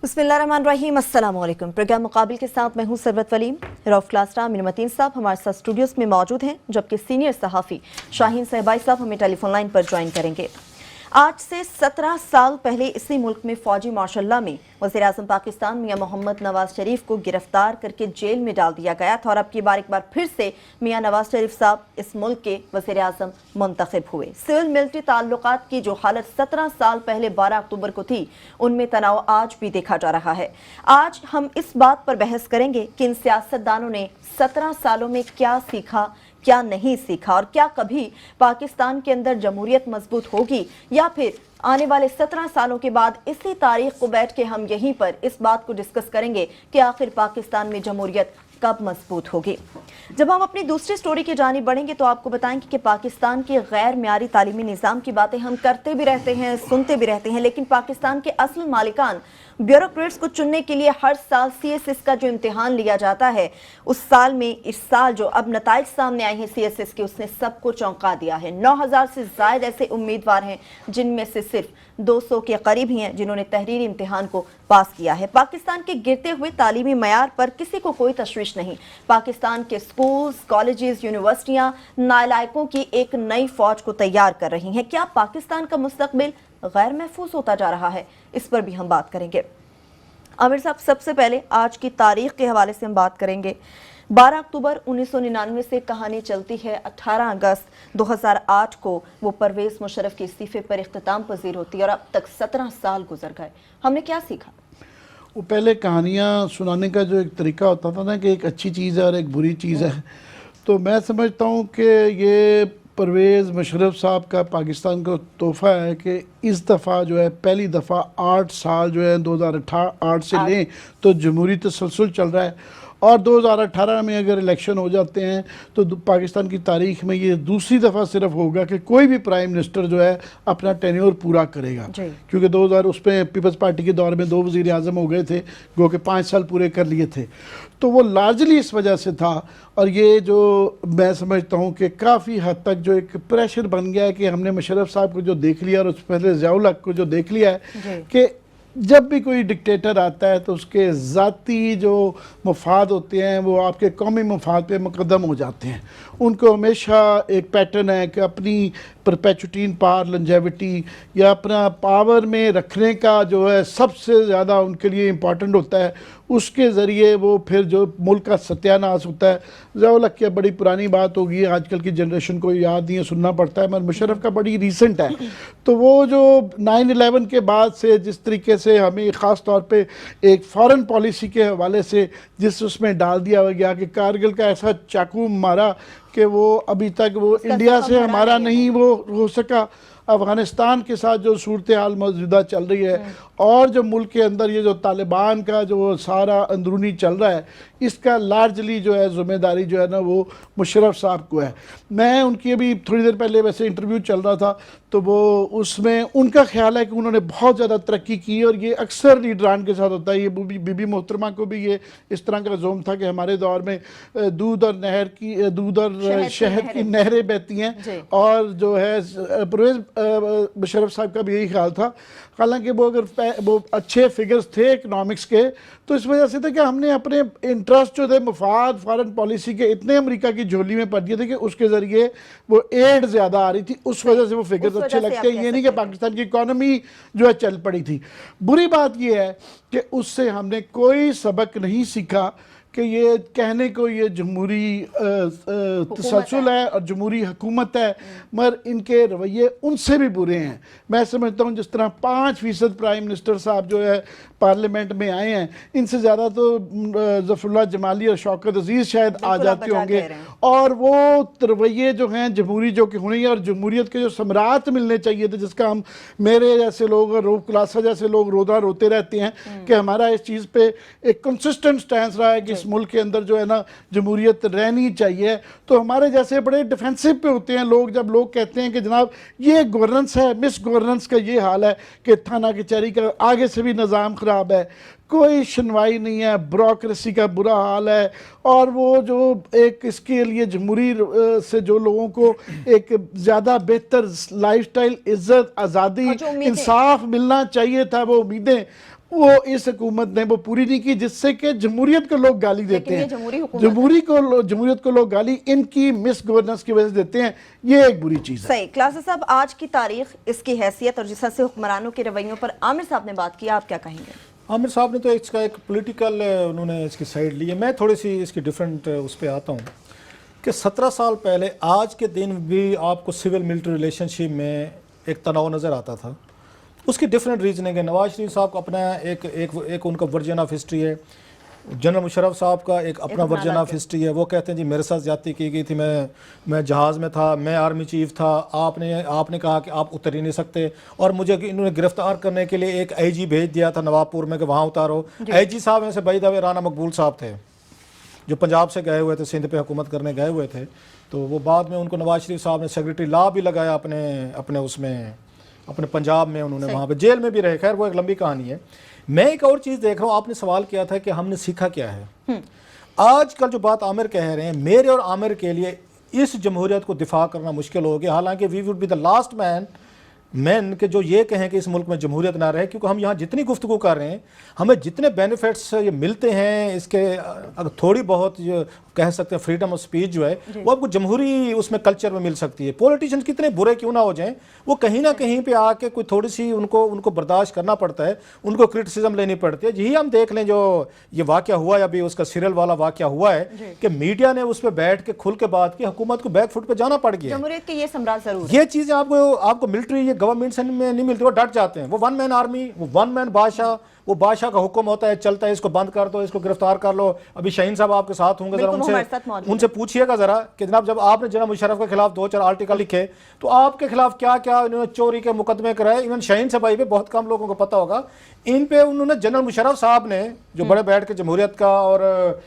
बिस्मिल्लाहिर्रहमानिर्रहीम, अस्सलाम वालेकुम। प्रोग्राम मुकाबिल के साथ मैं हूं सरवत वलीम। रऊफ क्लासरा मीन मतीन साहब हमारे साथ स्टूडियोज में मौजूद हैं, जबकि सीनियर सहाफ़ी शाहीन सहबाई साहब हमें टेलीफोन लाइन पर ज्वाइन करेंगे। आज से 17 साल पहले इसी मुल्क में फौजी मार्शल्ला में वज़ीर-ए-आज़म पाकिस्तान मियां मोहम्मद नवाज शरीफ को गिरफ्तार करके जेल में डाल दिया गया था और अब की बार एक बार फिर से मियां नवाज शरीफ साहब इस मुल्क के वज़ीर-ए-आज़म मुंतखब हुए। सिविल मिलिट्री ताल्लुकात की जो हालत 17 साल पहले 12 अक्टूबर को थी, उनमें तनाव आज भी देखा जा रहा है। आज हम इस बात पर बहस करेंगे कि इन सियासतदानों ने 17 सालों में क्या सीखा, क्या नहीं सीखा, और क्या कभी पाकिस्तान के अंदर जमहूरियत मजबूत होगी, या फिर आने वाले 17 सालों के बाद इसी तारीख को बैठ के हम यहीं पर इस बात को डिस्कस करेंगे कि आखिर पाकिस्तान में जमहूरियत कब मजबूत होगी। जब हम अपनी दूसरी स्टोरी की जानिब बढ़ेंगे तो आपको बताएंगे कि पाकिस्तान के गैर म्यारी तालीमी निज़ाम की बातें हम करते भी रहते हैं, सुनते भी रहते हैं, लेकिन पाकिस्तान के असल मालिकान ब्यूरोक्रेट्स को चुनने के लिए हर साल CSS का जो इम्तिहान लिया जाता है, उस साल में इस साल जो अब नताइज सामने आए हैं CSS के, उसने सबको चौंका दिया है। 9000 से ज़ायद ऐसे उम्मीदवार हैं, जिनमें से सिर्फ 200 के करीब ही हैं जिन्होंने तहरीरी इम्तिहान को पास किया है। पाकिस्तान के गिरते हुए तालीमी मयार पर किसी को कोई तशवीश नहीं। पाकिस्तान के स्कूल्स, कॉलेजेस, यूनिवर्सिटियां नालायकों की एक नई फौज को तैयार कर रही हैं। क्या पाकिस्तान का मुस्तकबिल गैर महफूज होता जा रहा है? इस पर भी हम बात करेंगे। आमिर साहब, सबसे पहले आज की तारीख के हवाले से हम बात करेंगे। 12 अक्टूबर 1999 से कहानी चलती है। 18 अगस्त 2008 को वो परवेज़ मुशर्रफ के इस्तीफे पर इख्तिताम पजीर होती है और अब तक 17 साल गुजर गए। हमने क्या सीखा? वो पहले कहानियाँ सुनाने का जो एक तरीका होता था ना, कि एक अच्छी चीज़ है और एक बुरी चीज़ है, तो मैं समझता हूँ कि ये परवेज़ मुशर्रफ साहब का पाकिस्तान को तोहफ़ा है कि इस दफ़ा जो है, पहली दफ़ा 8 साल जो है 2008 से लें तो जमहूरी तसलसल चल रहा है, और 2018 में अगर इलेक्शन हो जाते हैं तो पाकिस्तान की तारीख में ये दूसरी दफ़ा सिर्फ होगा कि कोई भी प्राइम मिनिस्टर जो है अपना टेन्योर पूरा करेगा। क्योंकि 2000 उसमें पीपल्स पार्टी के दौर में 2 वज़ीर आज़म हो गए थे, जो कि 5 साल पूरे कर लिए थे, तो वो लार्जली इस वजह से था। और ये जो मैं समझता हूँ कि काफ़ी हद तक जो एक प्रेशर बन गया है कि हमने मुशर्रफ साहब को जो देख लिया और उस पहले ज़ियाउल हक को जो देख लिया है कि जब भी कोई डिक्टेटर आता है तो उसके ज़ाती जो मफाद होते हैं वो आपके कौमी मफाद पे मुकद्दम हो जाते हैं। उनको हमेशा एक पैटर्न है कि अपनी परपेचुटी इन पावर, लंजेविटी, या अपना पावर में रखने का जो है सबसे ज़्यादा उनके लिए इम्पॉर्टेंट होता है। उसके ज़रिए वो फिर जो मुल्क का सत्यानाश होता है। ज़ियाउल हक की बड़ी पुरानी बात होगी, आजकल की जनरेशन को याद नहीं है, सुनना पड़ता है, मगर मुशर्रफ का बड़ी रीसेंट है। तो वो जो 9/11 के बाद से जिस तरीके से हमें ख़ास तौर पे एक फ़ॉरेन पॉलिसी के हवाले से जिस उसमें डाल दिया गया कि कारगिल का ऐसा चाकू मारा कि वो अभी तक वो इंडिया से हमारा नहीं वो हो सका। अफ़गानिस्तान के साथ जो सूरत हाल मौजूदा चल रही है, और जो मुल्क के अंदर ये जो तालिबान का जो सारा अंदरूनी चल रहा है, इसका लार्जली जो है ज़िम्मेदारी जो है ना वो मुशर्रफ साहब को है। मैं उनकी अभी थोड़ी देर पहले वैसे इंटरव्यू चल रहा था, तो वो उसमें उनका ख्याल है कि उन्होंने बहुत ज़्यादा तरक्की की, और ये अक्सर लीडरान के साथ होता है। ये बीबी मोहतरमा को भी ये इस तरह का जोम था कि हमारे दौर में दूध और शहद की नहरें बहती हैं, और जो है परवेज़ मुशर्रफ साहब का भी यही ख्याल था। हालांकि वो अगर वो अच्छे फिगर्स थे इकनॉमिक्स के, तो इस वजह से था कि हमने अपने इंटरेस्ट जो थे मफाद फॉरेन पॉलिसी के इतने अमेरिका की झोली में पड़ दिए थे कि उसके ज़रिए वो एड ज़्यादा आ रही थी, उस वजह से वो फिगर्स अच्छे लगते हैं। ये नहीं कि पाकिस्तान की इकॉनमी जो है चल पड़ी थी। बुरी बात ये है कि उससे हमने कोई सबक नहीं सीखा कि ये कहने को ये जमहूरी तसलसल है और जमहूरी हुकूमत है, मगर इनके रवैये उनसे भी बुरे हैं। मैं समझता हूँ जिस तरह 5% प्राइम मिनिस्टर साहब जो है पार्लियामेंट में आए हैं, इनसे ज़्यादा तो ज़फ़रुल्लाह जमाली और शौकत अजीज़ शायद आ जाते होंगे, और वो रवैये जो हैं जमहूरी जो कि होनी है, और जमहूरियत के जो समरात मिलने चाहिए थे, जिसका हम मेरे जैसे लोग और रूफ क्लासा जैसे लोग रोते रहते हैं कि हमारा इस चीज़ पे एक कंसिस्टेंट स्टैंस रहा है कि मुल्क के अंदर जो है ना जमहूरियत रहनी चाहिए। तो हमारे जैसे बड़े डिफेंसिव पे होते हैं लोग, जब लोग कहते हैं कि जनाब ये गवर्नेंस है, मिस गवर्नेंस का ये हाल है कि थाना कचहरी का आगे से भी निज़ाम ख़राब है, कोई सुनवाई नहीं है, ब्यूरोक्रेसी का बुरा हाल है, और वो जो एक इसके लिए जमहूरी से जो लोगों को एक ज़्यादा बेहतर लाइफस्टाइल, इज़्ज़त, आज़ादी, इंसाफ मिलना चाहिए था, वो उम्मीदें वो इस हुकूमत ने वो पूरी नहीं की, जिससे कि जमहूरियत को लोग गाली देते ये हैं। जमहूरी हुकूमत है। जमहूरियत को लोग गाली इनकी मिस गवर्नेंस की वजह से देते हैं। ये एक बुरी चीज़ है। सही। क्लासेस साहब, आज की तारीख, इसकी हैसियत और जिस तरह से हुक्मरानों के रवैयों पर आमिर साहब ने बात की, आप क्या कहेंगे? आमिर साहब ने तो इसका एक पॉलिटिकल उन्होंने इसकी साइड ली है। मैं थोड़ी सी इसकी डिफरेंट उस पर आता हूँ कि 17 साल पहले आज के दिन भी आपको सिविल मिलिट्री रिलेशनशिप में एक तनाव नज़र आता था। उसकी डिफरेंट रीजनिंग है। नवाज शरीफ साहब का अपना एक उनका वर्जन ऑफ हिस्ट्री है, जनरल मुशर्रफ साहब का एक अपना वर्जन ऑफ हिस्ट्री है। वो कहते हैं जी मेरे साथ ज्यादती की गई थी, मैं जहाज़ में था, मैं आर्मी चीफ था, आपने कहा कि आप उतर ही नहीं सकते, और मुझे इन्होंने गिरफ्तार करने के लिए एक आईजी भेज दिया था नवाबपुर में कि वहाँ उतारो। आईजी साहब में से बाय द वे राना मकबूल साहब थे, जो पंजाब से गए हुए थे, सिंध पे हुकूमत करने गए हुए थे। तो वो बाद में उनको नवाज शरीफ साहब ने सेक्रेटरी लॉ भी लगाया अपने उसमें, अपने पंजाब में, उन्होंने वहाँ पे जेल में भी रहे। खैर वो एक लंबी कहानी है। मैं एक और चीज़ देख रहा हूँ, आपने सवाल किया था कि हमने सीखा क्या है। आजकल जो बात आमिर कह रहे हैं, मेरे और आमिर के लिए इस जमहूरियत को दिफा करना मुश्किल हो गया। हालांकि we would be the last man के जो ये कहें कि इस मुल्क में जमहूरियत ना रहे, क्योंकि हम यहाँ जितनी गुफ्तगू कर रहे हैं, हमें जितने बेनिफिट्स ये मिलते हैं, इसके अगर थोड़ी बहुत जो कह सकते हैं फ्रीडम ऑफ स्पीच जो है, वो आपको जमहूरी उसमें कल्चर में मिल सकती है। पॉलिटिशियंस कितने बुरे क्यों ना हो जाएं, वो कहीं ना कहीं पे आके कोई थोड़ी सी उनको बर्दाश्त करना पड़ता है, उनको क्रिटिसिज्म लेनी पड़ती है। यही हम देख लें जो ये वाक़या हुआ है अभी, उसका सीरियल वाला वाक़या हुआ है कि मीडिया ने उस पर बैठ के खुल के बात की, हुकूमत को बैक फुट पे जाना पड़ गया। जमहूरियत के ये समराज जरूर, ये चीज़ें आपको मिलिट्री, ये गवर्नमेंट से में नहीं मिलती, वो डट जाते हैं। वो वन मैन आर्मी, वो वन मैन बादशाह, वो बादशाह का हुक्म होता है, चलता है, इसको बंद कर दो, इसको गिरफ्तार कर लो। अभी शाहीन साहब आपके साथ होंगे, जरा उनसे पूछिएगा जरा कि जनाब जब आपने जनरल मुशर्रफ के खिलाफ 2-4 आर्टिकल लिखे, तो आपके खिलाफ क्या क्या इन्होंने चोरी के मुकदमे कराए। इवन शाहीन साहब भाई पे बहुत कम लोगों को पता होगा, इन पे उन्होंने जनरल मुशर्रफ साहब ने जो बड़े बैठ के जमहूरियत का और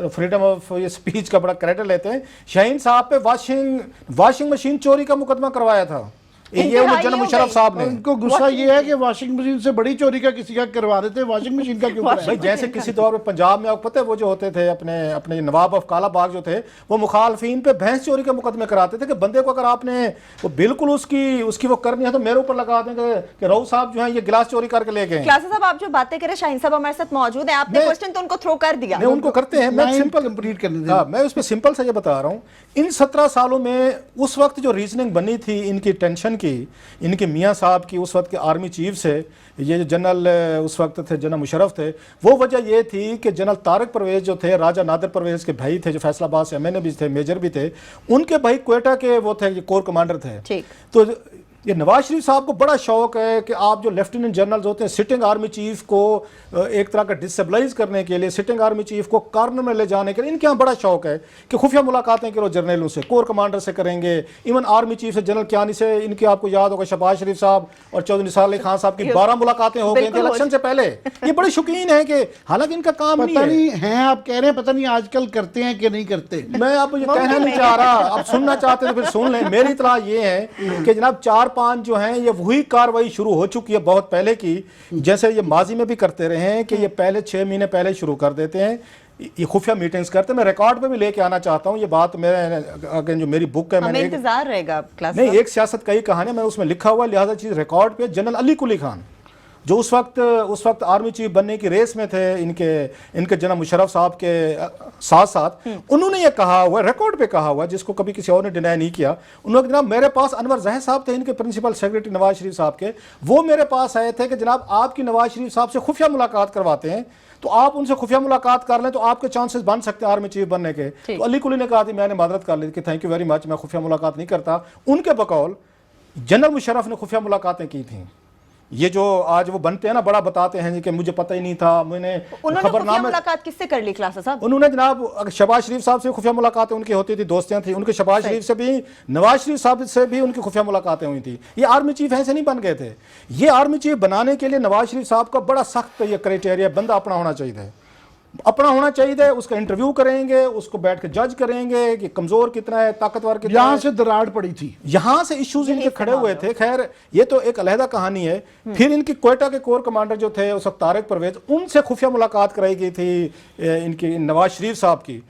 फ्रीडम ऑफ ये स्पीच का बड़ा क्रेडिट लेते हैं, शाहीन साहब पे वॉशिंग मशीन चोरी का मुकदमा करवाया था। ये जनरल मुशर्रफ साहब ने, उनको गुस्सा ये है कि वॉशिंग मशीन से बड़ी चोरी का किसी का करवा देते, वॉशिंग मशीन का क्यों भाई? जैसे किसी दौर में पंजाब में आपको पता है वो जो होते थे अपने नवाब ऑफ कालाबाग जो थे, वो मुखालफिन पे भैंस चोरी के मुकदमे कराते थे कि बंदे को अगर आपने वो बिल्कुल उसकी वो करनी है तो मेरे ऊपर लगा देंगे कि राव साहब जो है ये गिलास चोरी करके ले गए। क्लासेस साहब, आप जो बातें करें, शाहीन साहब हमारे साथ मौजूद हैं, आपने क्वेश्चन तो उनको थ्रो कर दिया। नहीं, उनको करते हैं, मैं सिंपल कंप्लीट करने हाँ, मैं उस पर सिंपल सा ये बता रहा हूँ। इन 17 सालों में उस वक्त जो रीजनिंग बनी थी इनकी टेंशन की, इनके मियाँ साहब की, उस वक्त के आर्मी चीफ से, ये जो जनरल उस वक्त थे जनरल मुशर्रफ थे, वो वजह ये थी कि जनरल तारिक परवेज जो थे, राजा नादिर परवेज के भाई थे, जो फैसलाबाद से एमएनए भी थे, मेजर भी थे, उनके भाई क्वेटा के वो थे, कोर कमांडर थे। तो ये नवाज शरीफ साहब को बड़ा शौक है कि आप जो लेफ्टिनेंट जनरल्स होते हैं, सिटिंग आर्मी चीफ को एक तरह का डिस्टेबलाइज करने के लिए, सिटिंग आर्मी चीफ को कॉर्नर में ले जाने के लिए इनके यहाँ बड़ा शौक है कि खुफिया मुलाकातें करो जर्नलों से, कोर कमांडर से करेंगे, इवन आर्मी चीफ से, जनरल कियानी से। इनकी आपको याद होगा शहबाज शरीफ साहब और चौधरी निसार अली खान साहब की 12 मुलाकातें हो गई थी इलेक्शन से पहले। ये बड़े शौकीन है कि हालांकि इनका काम नहीं है, आप कह रहे हैं पता नहीं आजकल करते हैं कि नहीं करते। मैं अब ये कहना नहीं चाह रहा, अब सुनना चाहते तो फिर सुन लें। मेरी इत्तला ये है कि जनाब 4-5 जो हैं ये वही कार्रवाई शुरू हो चुकी है बहुत पहले की, जैसे ये माजी में भी करते रहे हैं कि ये पहले 6 महीने पहले शुरू कर देते हैं, ये खुफिया मीटिंग्स करते हैं। मैं रिकॉर्ड पे भी लेके आना चाहता हूँ ये बात। मेरे जो मेरी बुक है, मैंने इंतजार रहेगा क्लास नहीं, एक सियासत कई कहानी मैं उसमें लिखा हुआ, लिहाजा चीज रिकॉर्ड पे। जनरल अली कुली खान जो उस वक्त आर्मी चीफ बनने की रेस में थे इनके जनरल मुशर्रफ साहब के साथ साथ, उन्होंने ये कहा हुआ, रिकॉर्ड पे कहा हुआ, जिसको कभी किसी और ने डिनाई नहीं किया। उन्होंने जनाब मेरे पास अनवर जहर साहब थे, इनके प्रिंसिपल सेक्रेटरी नवाज शरीफ साहब के, वो मेरे पास आए थे कि जनाब आपकी नवाज शरीफ साहब से खुफिया मुलाकात करवाते हैं, तो आप उनसे खुफिया मुलाकात कर लें तो आपके चांसेस बन सकते हैं आर्मी चीफ बनने के। तो अली कुली ने कहा थी, मैंने मादरत कर ली कि थैंक यू वेरी मच, मैं खुफिया मुलाकात नहीं करता। उनके बकौल जनरल मुशर्रफ ने खुफिया मुलाकातें की थी। ये जो आज वो बनते हैं ना, बड़ा बताते हैं कि मुझे पता ही नहीं था, मैंने खबरनामा मुलाकात किससे कर ली क्लास साहब? उन्होंने जनाब शहबाज शरीफ साहब से खुफिया मुलाकातें उनकी होती थी, दोस्तियां थी उनके शहबाज शरीफ से भी, नवाज शरीफ साहब से भी उनकी खुफिया मुलाकातें हुई थी। ये आर्मी चीफ ऐसे नहीं बन गए थे। ये आर्मी चीफ बनाने के लिए नवाज शरीफ साहब का बड़ा सख्त ये क्राइटेरिया, बंदा अपना होना चाहिए, अपना होना चाहिए। उसका इंटरव्यू करेंगे, उसको बैठ के जज करेंगे कि कमजोर कितना है, ताकतवर कितना है। यहाँ से दरार पड़ी थी, यहाँ से इश्यूज इनके खड़े हुए थे। खैर ये तो एक अलहदा कहानी है। फिर इनकी क्वेटा के कोर कमांडर जो थे उस वक्त तारिक परवेज, उनसे खुफिया मुलाकात कराई गई थी इनकी नवाज शरीफ साहब की।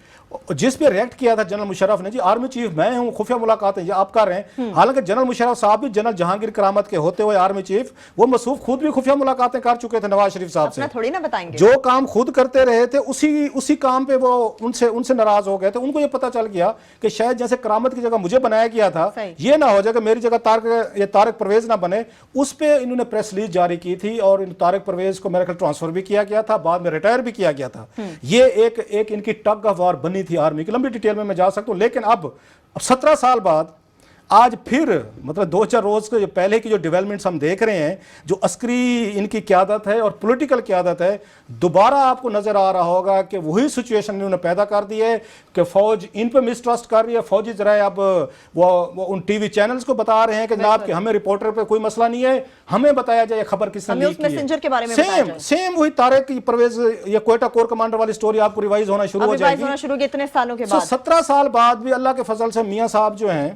जिस पे रिएक्ट किया था जनरल मुशर्रफ ने, जी आर्मी चीफ मैं हूं, खुफिया मुलाकातें ये आप कर रहे हैं। हालांकि जनरल मुशर्रफ साहब भी जनरल जहांगीर करामत के होते हुए आर्मी चीफ, वो मसूफ खुद भी खुफिया मुलाकातें कर चुके थे नवाज शरीफ साहब से, थोड़ी ना बताएंगे। जो काम खुद करते रहे थे उसी काम पे वो उनसे नाराज हो गए थे। उनको ये पता चल गया कि शायद जैसे करामत की जगह मुझे बनाया गया था, ये ना हो जाए कि मेरी जगह तारक परवेज ना बने। उस पे इन्होंने प्रेस रिलीज जारी की थी और तारक परवेज को मेरे ख्याल ट्रांसफर भी किया गया था, बाद में रिटायर भी किया गया था। ये एक इनकी टग ऑफ वार बनी थी आर्मी की, लंबी डिटेल में मैं जा सकता हूं। लेकिन अब 17 साल बाद आज फिर मतलब 2-4 रोज के पहले की जो डेवलपमेंट्स हम देख रहे हैं, जो अस्करी इनकी क़यादत है और पॉलिटिकल क़यादत है, दोबारा आपको नजर आ रहा होगा कि वही सिचुएशन इन्होंने पैदा कर दी है कि फौज इन पे मिसट्रस्ट कर रही है। फौजी जरा अब वो उन टीवी चैनल्स को बता रहे हैं कि जनाब कि हमें रिपोर्टर पे कोई मसला नहीं है, हमें बताया जाए खबर किसने लीक की है। के बारे में सेम वही तारक परवेज ये क्वेटा कोर कमांडर वाली स्टोरी आपको रिवाइज होना शुरू हो जाएगी इतने सालों के बाद। 17 साल बाद भी अल्लाह के फजल से मियां साहब जो हैं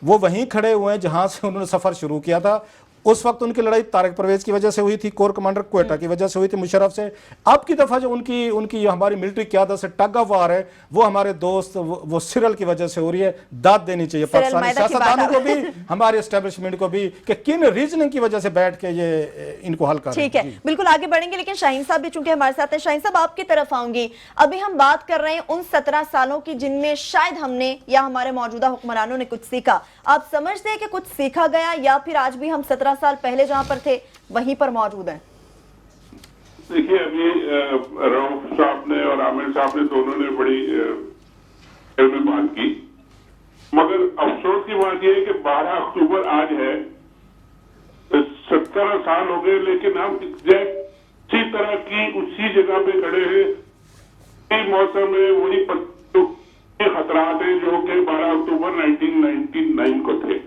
वो वहीं खड़े हुए हैं जहां से उन्होंने सफर शुरू किया था। उस वक्त उनकी लड़ाई तारक परवेज की वजह से हुई थी, कोर कमांडर क्वेटा की वजह से हुई थी मुशर्रफ से। अब की दफा जो उनकी हमारी मिलिट्री क़यादत से टग ऑफ वार है, वो हमारे दोस्त वो सिरल की वजह से हो रही है। दाद देनी चाहिए पाकिस्तानी सियासतदानों को भी, हमारे एस्टेब्लिशमेंट को भी, कि किन रीजनिंग की वजह से बैठ के ये इनको हल कर। ठीक है, बिल्कुल आगे बढ़ेंगे, लेकिन शाहीन साहब भी चूंकि हमारे साथ हैं। शाहीन साहब आपकी तरफ आऊंगी। अभी हम बात कर रहे हैं उन 17 सालों की जिनमें शायद हमने या हमारे मौजूदा हुक्मरानों ने कुछ सीखा। आप समझते हैं कि कुछ सीखा गया या फिर आज भी हम 17 साल पहले जहां पर थे वहीं पर मौजूद हैं? देखिए, अभी रऊफ साहब ने और आमिर साहब ने दोनों ने बड़ी में बात की, मगर अफसोस की बात यह है कि 12 अक्टूबर आज है, 17 साल हो गए, लेकिन हम एग्जैक्ट उसी तरह की उसी जगह पे खड़े हैं। मौसम में वही खतरात हैं जो कि 12 अक्टूबर 1999 को थे।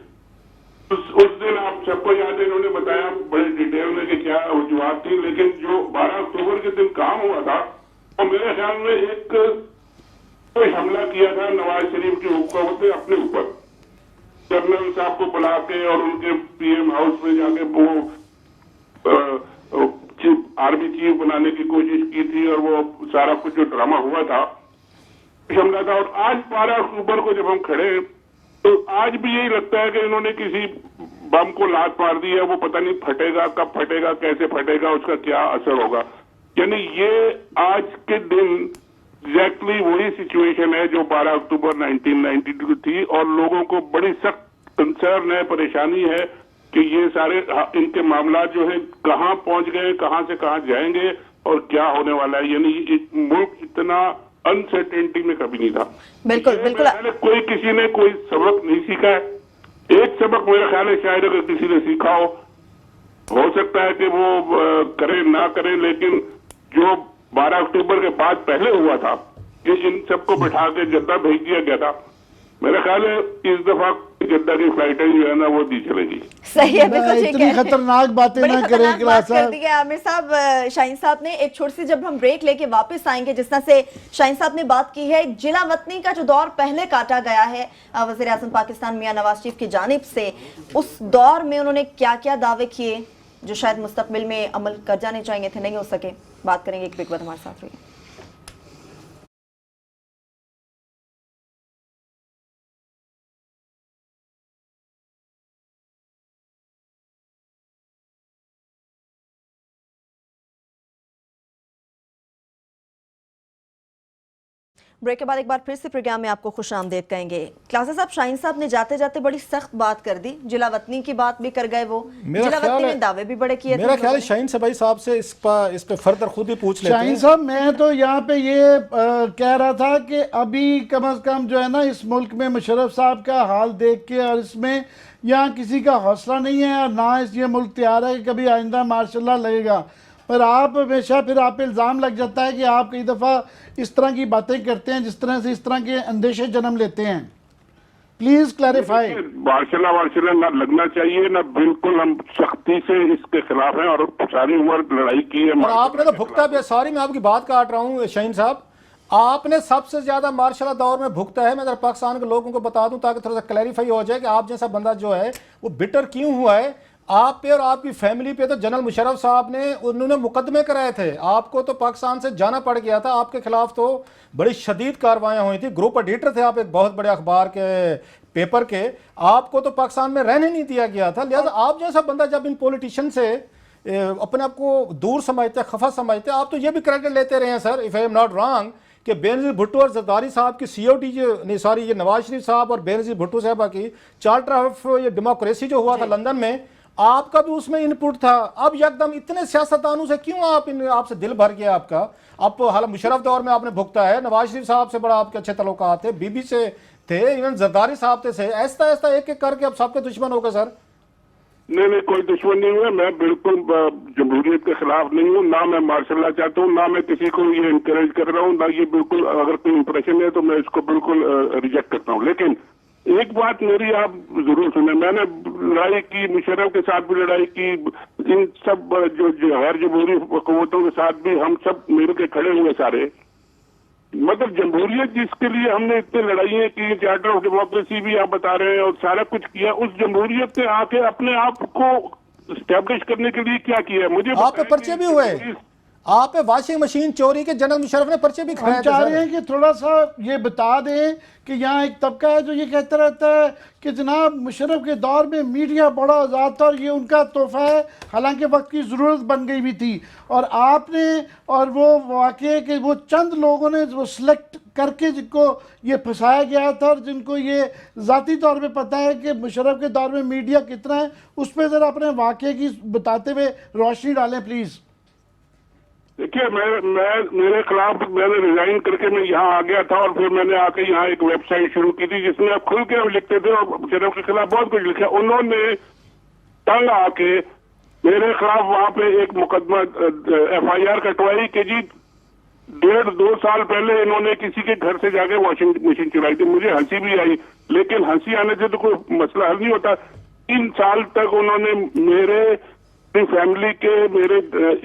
उस दिन आप सबको याद है, इन्होंने बताया बड़े डिटेल में कि क्या वजूहत थी, लेकिन जो 12 अक्टूबर के दिन काम हुआ था वो मेरे ख्याल में एक कोई हमला किया था नवाज शरीफ की हुकूमत ने अपने ऊपर। जनरल साहब को बुला के और उनके पीएम हाउस में जाके वो आर्मी चीफ बनाने की कोशिश की थी और वो सारा कुछ जो ड्रामा हुआ था हमला था। और आज 12 अक्टूबर को जब हम खड़े तो आज भी यही लगता है कि इन्होंने किसी बम को लात मार दी है, वो पता नहीं फटेगा, कब फटेगा, कैसे फटेगा, उसका क्या असर होगा। यानी ये आज के दिन एग्जैक्टली वही सिचुएशन है जो 12 अक्टूबर 1992 थी, और लोगों को बड़ी सख्त कंसर्न है, परेशानी है कि ये सारे इनके मामला जो है कहाँ पहुंच गए, कहाँ से कहाँ जाएंगे और क्या होने वाला है। यानी मुल्क इतना अनसर्टेनिटी में कभी नहीं था। बिल्कुल बिल्कुल। कोई किसी ने कोई सबक नहीं सीखा है। एक सबक मेरा ख्याल है शायद अगर किसी ने सीखा हो सकता है कि वो करे ना करे, लेकिन जो 12 अक्टूबर के बाद पहले हुआ था कि इन सबको बिठा के जद्दा भेज दिया गया था, मेरा ख्याल है इस दफा जद्दा की फ्लाइटें जो है ना वो दी चलेगी। सही है, बिल्कुल ठीक है। इतनी खतरनाक बातें ना करें क्लास साहब। आमिर साहब, शाहीन साहब ने एक छोटी सी, जब हम ब्रेक लेके वापस आएंगे, जिस तरह से शाहीन साहब ने बात की है, जिला वतनी का जो दौर पहले काटा गया है वज़ीर आज़म पाकिस्तान मियां नवाज शरीफ की जानिब से, उस दौर में उन्होंने क्या क्या दावे किए जो शायद मुस्तकबिल में अमल कर जाने चाहिए थे, नहीं हो सके। बात करेंगे, एक ब्रेक बाद हमारे साथ रहिए। ब्रेक के बाद एक बार फिर से प्रोग्राम में आपको खुशामदीद कहेंगे। क्लासेस साहब, शाहीन साहब ने जाते जाते बड़ी सख्त बात कर दी, जिला वतनी की बात भी कर गए। वो जिला वतनी में दावे भी बड़े किए। मेरा ख्याल है शाहीन सबाई साहब से इस पे फर्दर खुद ही पूछ लेते हैं। शाहीन साहब, मैं तो यहाँ पे ये कह रहा था कि अभी कम से कम जो है ना इस मुल्क में मुशर्रफ साहब का हाल देख के, और इसमें यहाँ किसी का हौसला नहीं है और ना ये मुल्क तैयार है कि कभी आइंदा मार्शल लॉ लगेगा। पर आप हमेशा फिर आप पे इल्ज़ाम लग जाता है कि आप कई दफ़ा इस तरह की बातें करते हैं जिस तरह से इस तरह के अंदेशे जन्म लेते हैं। Please clarify. मार्शल ना लगना चाहिए ना, बिल्कुल हम सख्ती से इसके खिलाफ हैं और सारी उम्र लड़ाई की है। और आपने तो भुगता भी, सॉरी मैं आपकी बात काट रहा हूँ शाहीन साहब, आपने सबसे ज्यादा मार्शल लॉ दौर में भुगता है। मैं जरा पाकिस्तान के लोगों को बता दूं ताकि थोड़ा सा क्लैरिफाई हो जाए कि आप जैसा बंदा जो है वो बिटर क्यों हुआ है। आप पे और आपकी फैमिली पे तो जनरल मुशर्रफ साहब ने उन्होंने मुकदमे कराए थे, आपको तो पाकिस्तान से जाना पड़ गया था, आपके खिलाफ तो बड़ी शदीद कार्रवाइयाँ हुई थी, ग्रुप एडिटर थे आप एक बहुत बड़े अखबार के पेपर के, आपको तो पाकिस्तान में रहने नहीं दिया गया था। लिहाजा आप जैसा बंदा जब इन पॉलिटिशियन से अपने आप को दूर समझते, खफा समझते, आप तो ये भी क्रेडिट लेते रहे हैं sir, if I am not wrong, कि बेनज़ीर भुट्टो और जरदारी साहब की COD जो सॉरी ये नवाज शरीफ साहब और बेनज़ीर भुट्टो साहबा की चार्टर ऑफ ये डेमोक्रेसी जो हुआ था लंदन में, आपका भी उसमें इनपुट था। अब एकदम इतने सियासतदानों से क्यों आपसे दिल भर गया आपका? आप हाल मुशर्रफ दौर में आपने भुगता है, नवाज शरीफ साहब से बड़ा आपके अच्छे तल्लुकात थे, बीबी से थे, इवन जरदारी साहब थे, ऐसा ऐसा एक एक करके अब सबके दुश्मन हो गए सर। नहीं, कोई दुश्मन नहीं हुआ। मैं बिल्कुल जमहूरियत के खिलाफ नहीं हूँ, ना मैं मार्शल लॉ चाहता हूँ, ना मैं किसी को ये इनकरेज कर रहा हूँ, ना ये बिल्कुल अगर कोई इंप्रेशन है तो मैं इसको बिल्कुल रिजेक्ट करता हूँ। लेकिन एक बात मेरी आप जरूर सुने, मैंने लड़ाई की, मुशर्रफ के साथ भी लड़ाई की, इन सब जो गैर जमहूरी हुकूमतों के साथ भी हम सब मिल के खड़े हुए सारे। मतलब जमहूरियत जिसके लिए हमने इतने लड़ाइयाँ की, चार्टर ऑफ डेमोक्रेसी भी आप बता रहे हैं और सारा कुछ किया, उस जमहूरियत ने आके अपने आप को स्टैब्लिश करने के लिए क्या किया? मुझे आपके पर्चे भी हुए, आप पे वॉशिंग मशीन चोरी के जनरल मुशर्रफ ने पर्चे भी हम चाह रहे हैं कि थोड़ा सा ये बता दें कि यहाँ एक तबका है जो ये कहता रहता है कि जनाब मुशर्रफ के दौर में मीडिया बड़ा आज़ाद था और ये उनका तोहफा है, हालांकि वक्त की ज़रूरत बन गई भी थी। और आपने और वो वाकई कि वो चंद लोगों ने वो सिलेक्ट करके जिनको ये फंसाया गया था और जिनको ये ज़ाती तौर पे पता है कि मुशर्रफ के दौर में मीडिया कितना है, उस पर ज़रा अपने वाकई की बताते हुए रोशनी डालें प्लीज़। देखिए, मेरे खिलाफ मैंने रिजाइन करके मैं यहाँ आ गया था और फिर मैंने आके यहाँ एक वेबसाइट शुरू की थी जिसमें आप खुल के हम लिखते थे और मुशर्रफ के खिलाफ बहुत कुछ लिखा। उन्होंने तंग आके मेरे खिलाफ वहाँ पे एक मुकदमा FIR कटवाई कि जी 1.5-2 साल पहले इन्होंने किसी के घर से जाके वॉशिंग मशीन चुराई थी। मुझे हंसी भी आई, लेकिन हंसी आने से तो कोई मसला हल नहीं होता। 3 साल तक उन्होंने मेरे फैमिली के, मेरे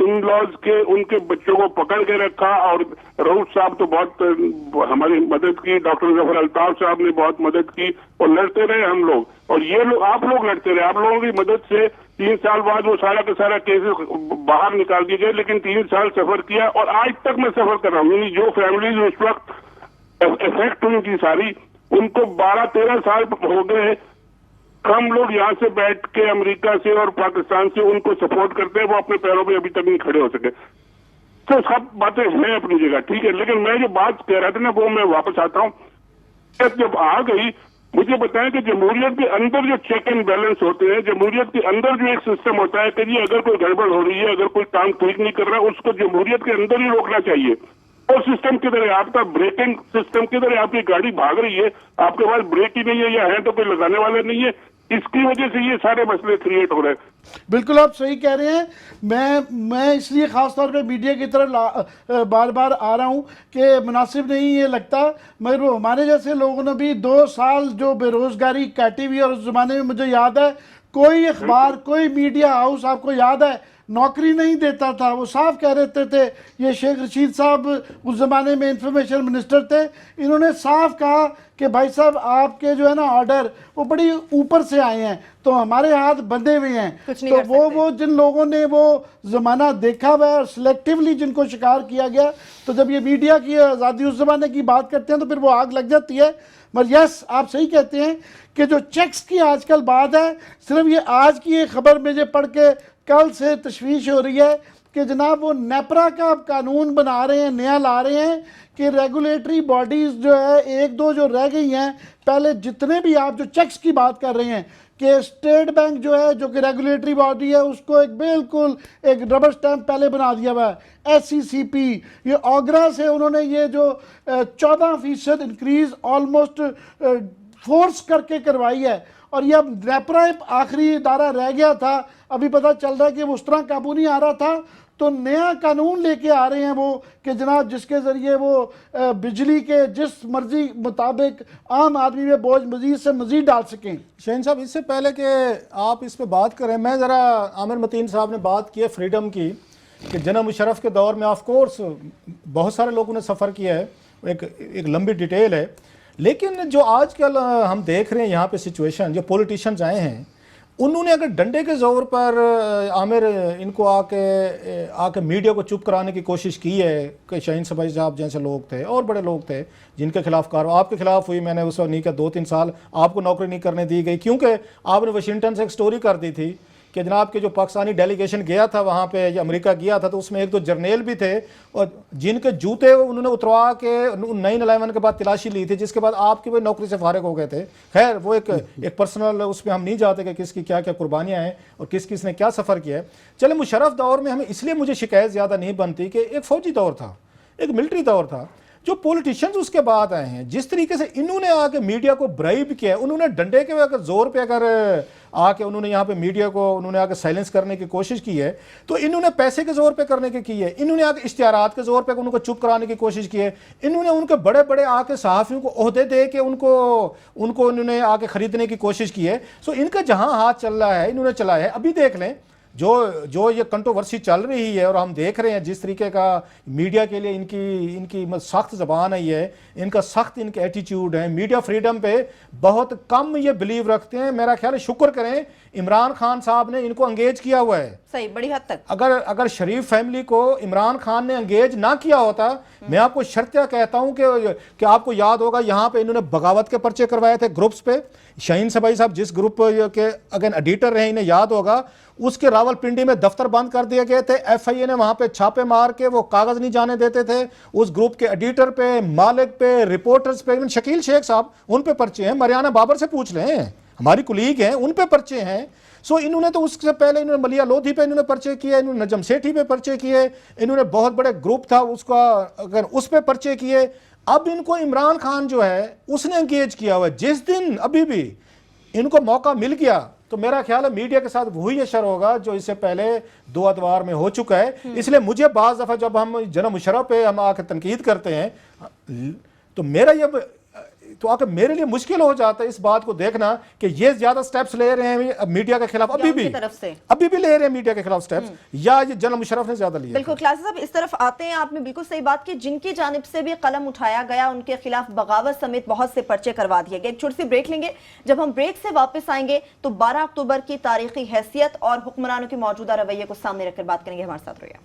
इन लॉज के, उनके बच्चों को पकड़ के रखा और रऊफ साहब तो बहुत हमारी मदद की, डॉक्टर जफर अल्ताफ साहब ने बहुत मदद की और लड़ते रहे हम लोग, और ये लोग आप लोग लड़ते रहे। आप लोगों की मदद से 3 साल बाद वो सारा का सारा केसेस बाहर निकाल दिए गए, लेकिन 3 साल सफर किया और आज तक मैं सफर कर रहा हूँ। यानी जो फैमिलीज उस वक्त इफेक्ट हुई थी सारी, उनको 12-13 साल हो गए। हम लोग यहाँ से बैठ के अमेरिका से और पाकिस्तान से उनको सपोर्ट करते हैं, वो अपने पैरों पे अभी तक नहीं खड़े हो सके। तो सब बातें हैं अपनी जगह, ठीक है, लेकिन मैं जो बात कह रहा था ना वो मैं वापस आता हूँ। जब आ गई, मुझे बताएं कि जमहूरियत के अंदर जो चेक एंड बैलेंस होते हैं, जमहूरियत के अंदर जो एक सिस्टम होता है कि जी अगर कोई गड़बड़ हो रही है, अगर कोई काम ठीक नहीं कर रहा है, उसको जमहूरियत के अंदर ही रोकना चाहिए। और सिस्टम किधर है आपका? ब्रेकिंग सिस्टम किधर है? आपकी गाड़ी भाग रही है, आपके पास ब्रेक ही नहीं है या है तो कोई लगाने वाला नहीं है, इसकी वजह से ये सारे मसले क्रिएट हो रहे हैं। बिल्कुल आप सही कह रहे हैं। मैं इसलिए ख़ास तौर पे मीडिया की तरफ बार बार आ रहा हूँ कि मुनासिब नहीं ये लगता, मगर वो हमारे जैसे लोगों ने भी 2 साल जो बेरोज़गारी काटी हुई, और उस ज़माने में मुझे याद है कोई अखबार, कोई मीडिया हाउस आपको याद है नौकरी नहीं देता था। वो साफ कह रहे थे, ये शेख रशीद साहब उस ज़माने में इंफॉर्मेशन मिनिस्टर थे, इन्होंने साफ कहा कि भाई साहब आपके जो है ना ऑर्डर वो बड़ी ऊपर से आए हैं, तो हमारे हाथ बंधे हुए हैं। तो वो जिन लोगों ने वो ज़माना देखा हुआ है और सिलेक्टिवली जिनको शिकार किया गया, तो जब ये मीडिया की आज़ादी उस ज़माने की बात करते हैं तो फिर वो आग लग जाती है। मगर यस, आप सही कहते हैं कि जो चेक्स की आजकल बात है, सिर्फ ये आज की एक खबर मुझे पढ़ के कल से तशवीश हो रही है कि जनाब वो नेपरा का आप कानून बना रहे हैं, नया ला रहे हैं कि रेगुलेटरी बॉडीज़ जो है 1-2 जो रह गई हैं, पहले जितने भी आप जो चेक्स की बात कर रहे हैं कि स्टेट बैंक जो है, जो कि रेगुलेटरी बॉडी है, उसको एक बिल्कुल एक रबर स्टैम्प पहले बना दिया हुआ है। SCCP ये ऑगरा से उन्होंने ये जो 14% इंक्रीज़ ऑलमोस्ट फोर्स करके करवाई है, और ये अब नेपरा आखिरी इदारा रह गया था। अभी पता चल रहा है कि वो उस तरह काबू नहीं आ रहा था, तो नया कानून लेके आ रहे हैं वो कि जनाब जिसके ज़रिए वो बिजली के जिस मर्जी मुताबिक आम आदमी में बोझ मजीद से मजीद डाल सकें। शहीन साहब, इससे पहले कि आप इस पर बात करें, मैं ज़रा आमिर मतीन साहब ने बात की है फ्रीडम की कि जनरल मुशर्रफ के दौर में ऑफ कोर्स बहुत सारे लोगों ने सफ़र किया है, एक लंबी डिटेल है, लेकिन जो आजकल हम देख रहे हैं यहाँ पे सिचुएशन, जो पॉलिटिशियंस आए हैं उन्होंने अगर डंडे के जोर पर आमिर इनको आके मीडिया को चुप कराने की कोशिश की है कि शाहीन सबाई साहब जैसे लोग थे और बड़े लोग थे जिनके खिलाफ कार्रवाई आपके खिलाफ हुई, मैंने उस वक्त नहीं किया, 2-3 साल आपको नौकरी नहीं करने दी गई क्योंकि आपने वाशिंगटन से एक स्टोरी कर दी थी कि जनाब के जो पाकिस्तानी डेलीगेशन गया था वहाँ पे, या अमेरिका गया था, तो उसमें 1-2 जर्नेल भी थे और जिनके जूते उन्होंने उतरवा के 9/11 के बाद तलाशी ली थी, जिसके बाद आपकी वो नौकरी से फारिग हो गए थे। खैर वो एक पर्सनल उस पर हम नहीं जाते कि किसकी क्या क्या कुर्बानियाँ हैं और किस किस ने क्या सफ़र किया है। चले मुशर्रफ दौर में हमें इसलिए मुझे शिकायत ज़्यादा नहीं बनती कि एक फ़ौजी दौर था, एक मिलिट्री दौर था, जो पॉलिटिशियंस उसके बाद आए हैं जिस तरीके से इन्होंने आके मीडिया को ब्राइब किया, उन्होंने डंडे के अगर जोर पे अगर आके उन्होंने यहाँ पे मीडिया को उन्होंने आके साइलेंस करने की कोशिश की है, तो इन्होंने पैसे के जोर पे करने की है, इन्होंने आके इश्तिहारात के जोर पे उनको चुप कराने की कोशिश की है, इन्होंने उनके बड़े बड़े आके सहाफ़ियों को ओहदे दे के उनको इन्होंने आके खरीदने की कोशिश की है। सो इनका जहाँ हाथ चल रहा है इन्होंने चलाया है। अभी देख लें जो ये कंट्रोवर्सी चल रही है और हम देख रहे हैं जिस तरीके का मीडिया के लिए इनकी सख्त ज़बान है, ये इनका सख्त इनके एटीट्यूड है, मीडिया फ्रीडम पे बहुत कम ये बिलीव रखते हैं। मेरा ख्याल है शुक्र करें इमरान खान साहब ने इनको एंगेज किया हुआ है, सही बड़ी हद तक। अगर शरीफ फैमिली को इमरान खान ने एंगेज ना किया होता, मैं आपको शर्तिया कहता हूं कि आपको याद होगा यहाँ पे इन्होंने बगावत के पर्चे करवाए थे ग्रुप्स पे। शाहीन सबाई साहब जिस ग्रुप के अगेन एडिटर रहे, इन्हें याद होगा, उसके रावलपिंडी में दफ्तर बंद कर दिए गए थे। FIA ने वहां पे छापे मार के वो कागज नहीं जाने देते थे। उस ग्रुप के एडिटर पे, मालिक पे, रिपोर्टर्स पे, इवन शकील शेख साहब उन पे पर्चे हैं, मरियाना बाबर से पूछ लें, हमारी कुलीग हैं, उन पे पर्चे हैं। सो इन्होंने तो उससे पहले इन्होंने मलिया लोधी पे इन्होंने पर्चे किए, इन्होंने नजम सेठी पे पर्चे किए, इन्होंने बहुत बड़े ग्रुप था उसका अगर उस पे पर्चे किए। अब इनको इमरान खान जो है उसने एंगेज किया हुआ है। जिस दिन अभी भी इनको मौका मिल गया तो मेरा ख्याल है मीडिया के साथ वही असर होगा जो इससे पहले 2 अदवार में हो चुका है। इसलिए मुझे बाज़ दफ़ा जब हम जनाब मुशर्रफ पे हम आकर तनकीद करते हैं तो मेरे लिए मुश्किल हो जाता है इस बात को देखना कि ये ज्यादा स्टेप्स ले रहे हैं मीडिया के खिलाफ, अभी भी ले रहे हैं मीडिया के खिलाफ स्टेप्स, या ये जनरल मुशर्रफ ने ज्यादा लिया। बिल्कुल क्लास साहब इस तरफ आते हैं, आपने बिल्कुल सही बात की, जिनकी जानिब से भी कलम उठाया गया उनके खिलाफ बगावत समेत बहुत से पर्चे करवा दिए गए। एक छोटी सी ब्रेक लेंगे, जब हम ब्रेक से वापस आएंगे तो 12 अक्टूबर की तारीखी हैसियत और हुक्मरानों के मौजूदा रवैये को सामने रखकर बात करेंगे। हमारे साथ रहिए।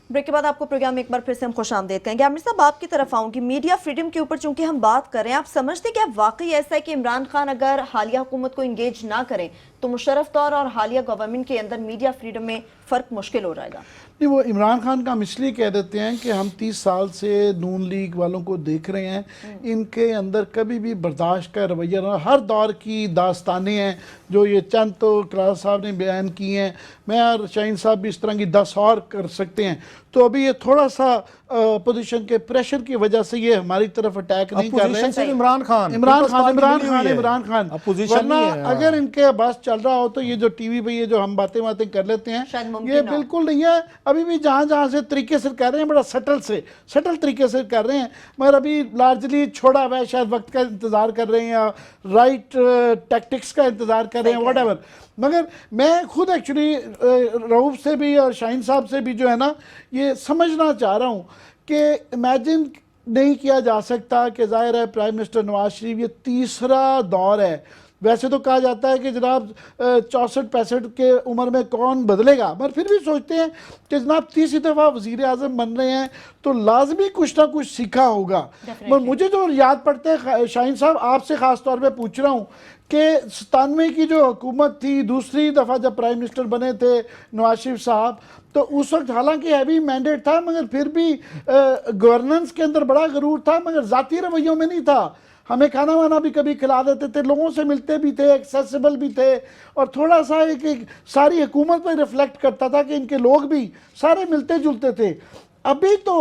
ब्रेक के बाद आपको प्रोग्राम में एक बार फिर से हम खुशामदीद कहेंगे। आमिर साहब आपकी तरफ आऊंगी, मीडिया फ्रीडम के ऊपर चूंकि हम बात कर रहे हैं, आप समझते क्या वाकई ऐसा है कि इमरान खान अगर हालिया हुकूमत को इंगेज ना करें तो मुशर्रफ दौर और हालिया गवर्नमेंट के अंदर मीडिया फ्रीडम में फ़र्क मुश्किल हो जाएगा? नहीं, वो इमरान खान का हम इसलिए कह देते हैं कि हम 30 साल से नून लीग वालों को देख रहे हैं, इनके अंदर कभी भी बर्दाश्त का रवैया ना, हर दौर की दास्तानें हैं जो ये चंद तो क्लास साहब ने बयान की हैं, मैं और शाहीन साहब भी इस तरह की 10 और कर सकते हैं। तो अभी ये थोड़ा सा अपोजिशन के प्रेशर की वजह से ये हमारी तरफ अटैक नहीं कर रहे हैं। इमरान खान वरना अगर इनके बस चल रहा हो तो ये जो टीवी पे ये जो हम बातें कर लेते हैं ये बिल्कुल नहीं है। अभी भी जहाँ से तरीके से कर रहे हैं, बड़ा सटल तरीके से कर रहे हैं, मगर अभी लार्जली छोड़ा हुआ है, शायद वक्त का इंतज़ार कर रहे हैं या राइट टैक्टिक्स का इंतज़ार कर रहे हैं, व्हाटएवर। मगर मैं खुद एक्चुअली रऊफ से भी और शाहीन साहब से भी जो है ना ये समझना चाह रहा हूँ कि इमेजिन नहीं किया जा सकता कि ज़ाहिर है प्राइम मिनिस्टर नवाज शरीफ ये तीसरा दौर है। वैसे तो कहा जाता है कि जनाब 64-65 के उम्र में कौन बदलेगा, मगर फिर भी सोचते हैं कि जनाब 30 दफ़ा वज़ीर आज़म बन रहे हैं तो लाजमी कुछ ना कुछ सीखा होगा। मगर मुझे जो याद पड़ता है शाहीन साहब आपसे ख़ास तौर पे पूछ रहा हूँ कि 97 की जो हुकूमत थी, दूसरी दफ़ा जब प्राइम मिनिस्टर बने थे नवाज शरीफ साहब, तो उस वक्त हालांकि हैवी मैंडेट था मगर फिर भी गवर्नेंस के अंदर बड़ा गरूर था, मगर ज़ाती रवैयों में नहीं था। हमें खाना वाना भी कभी खिला देते थे, लोगों से मिलते भी थे, एक्सेसिबल भी थे, और थोड़ा सा एक सारी हुकूमत पर रिफ्लेक्ट करता था कि इनके लोग भी सारे मिलते जुलते थे। अभी तो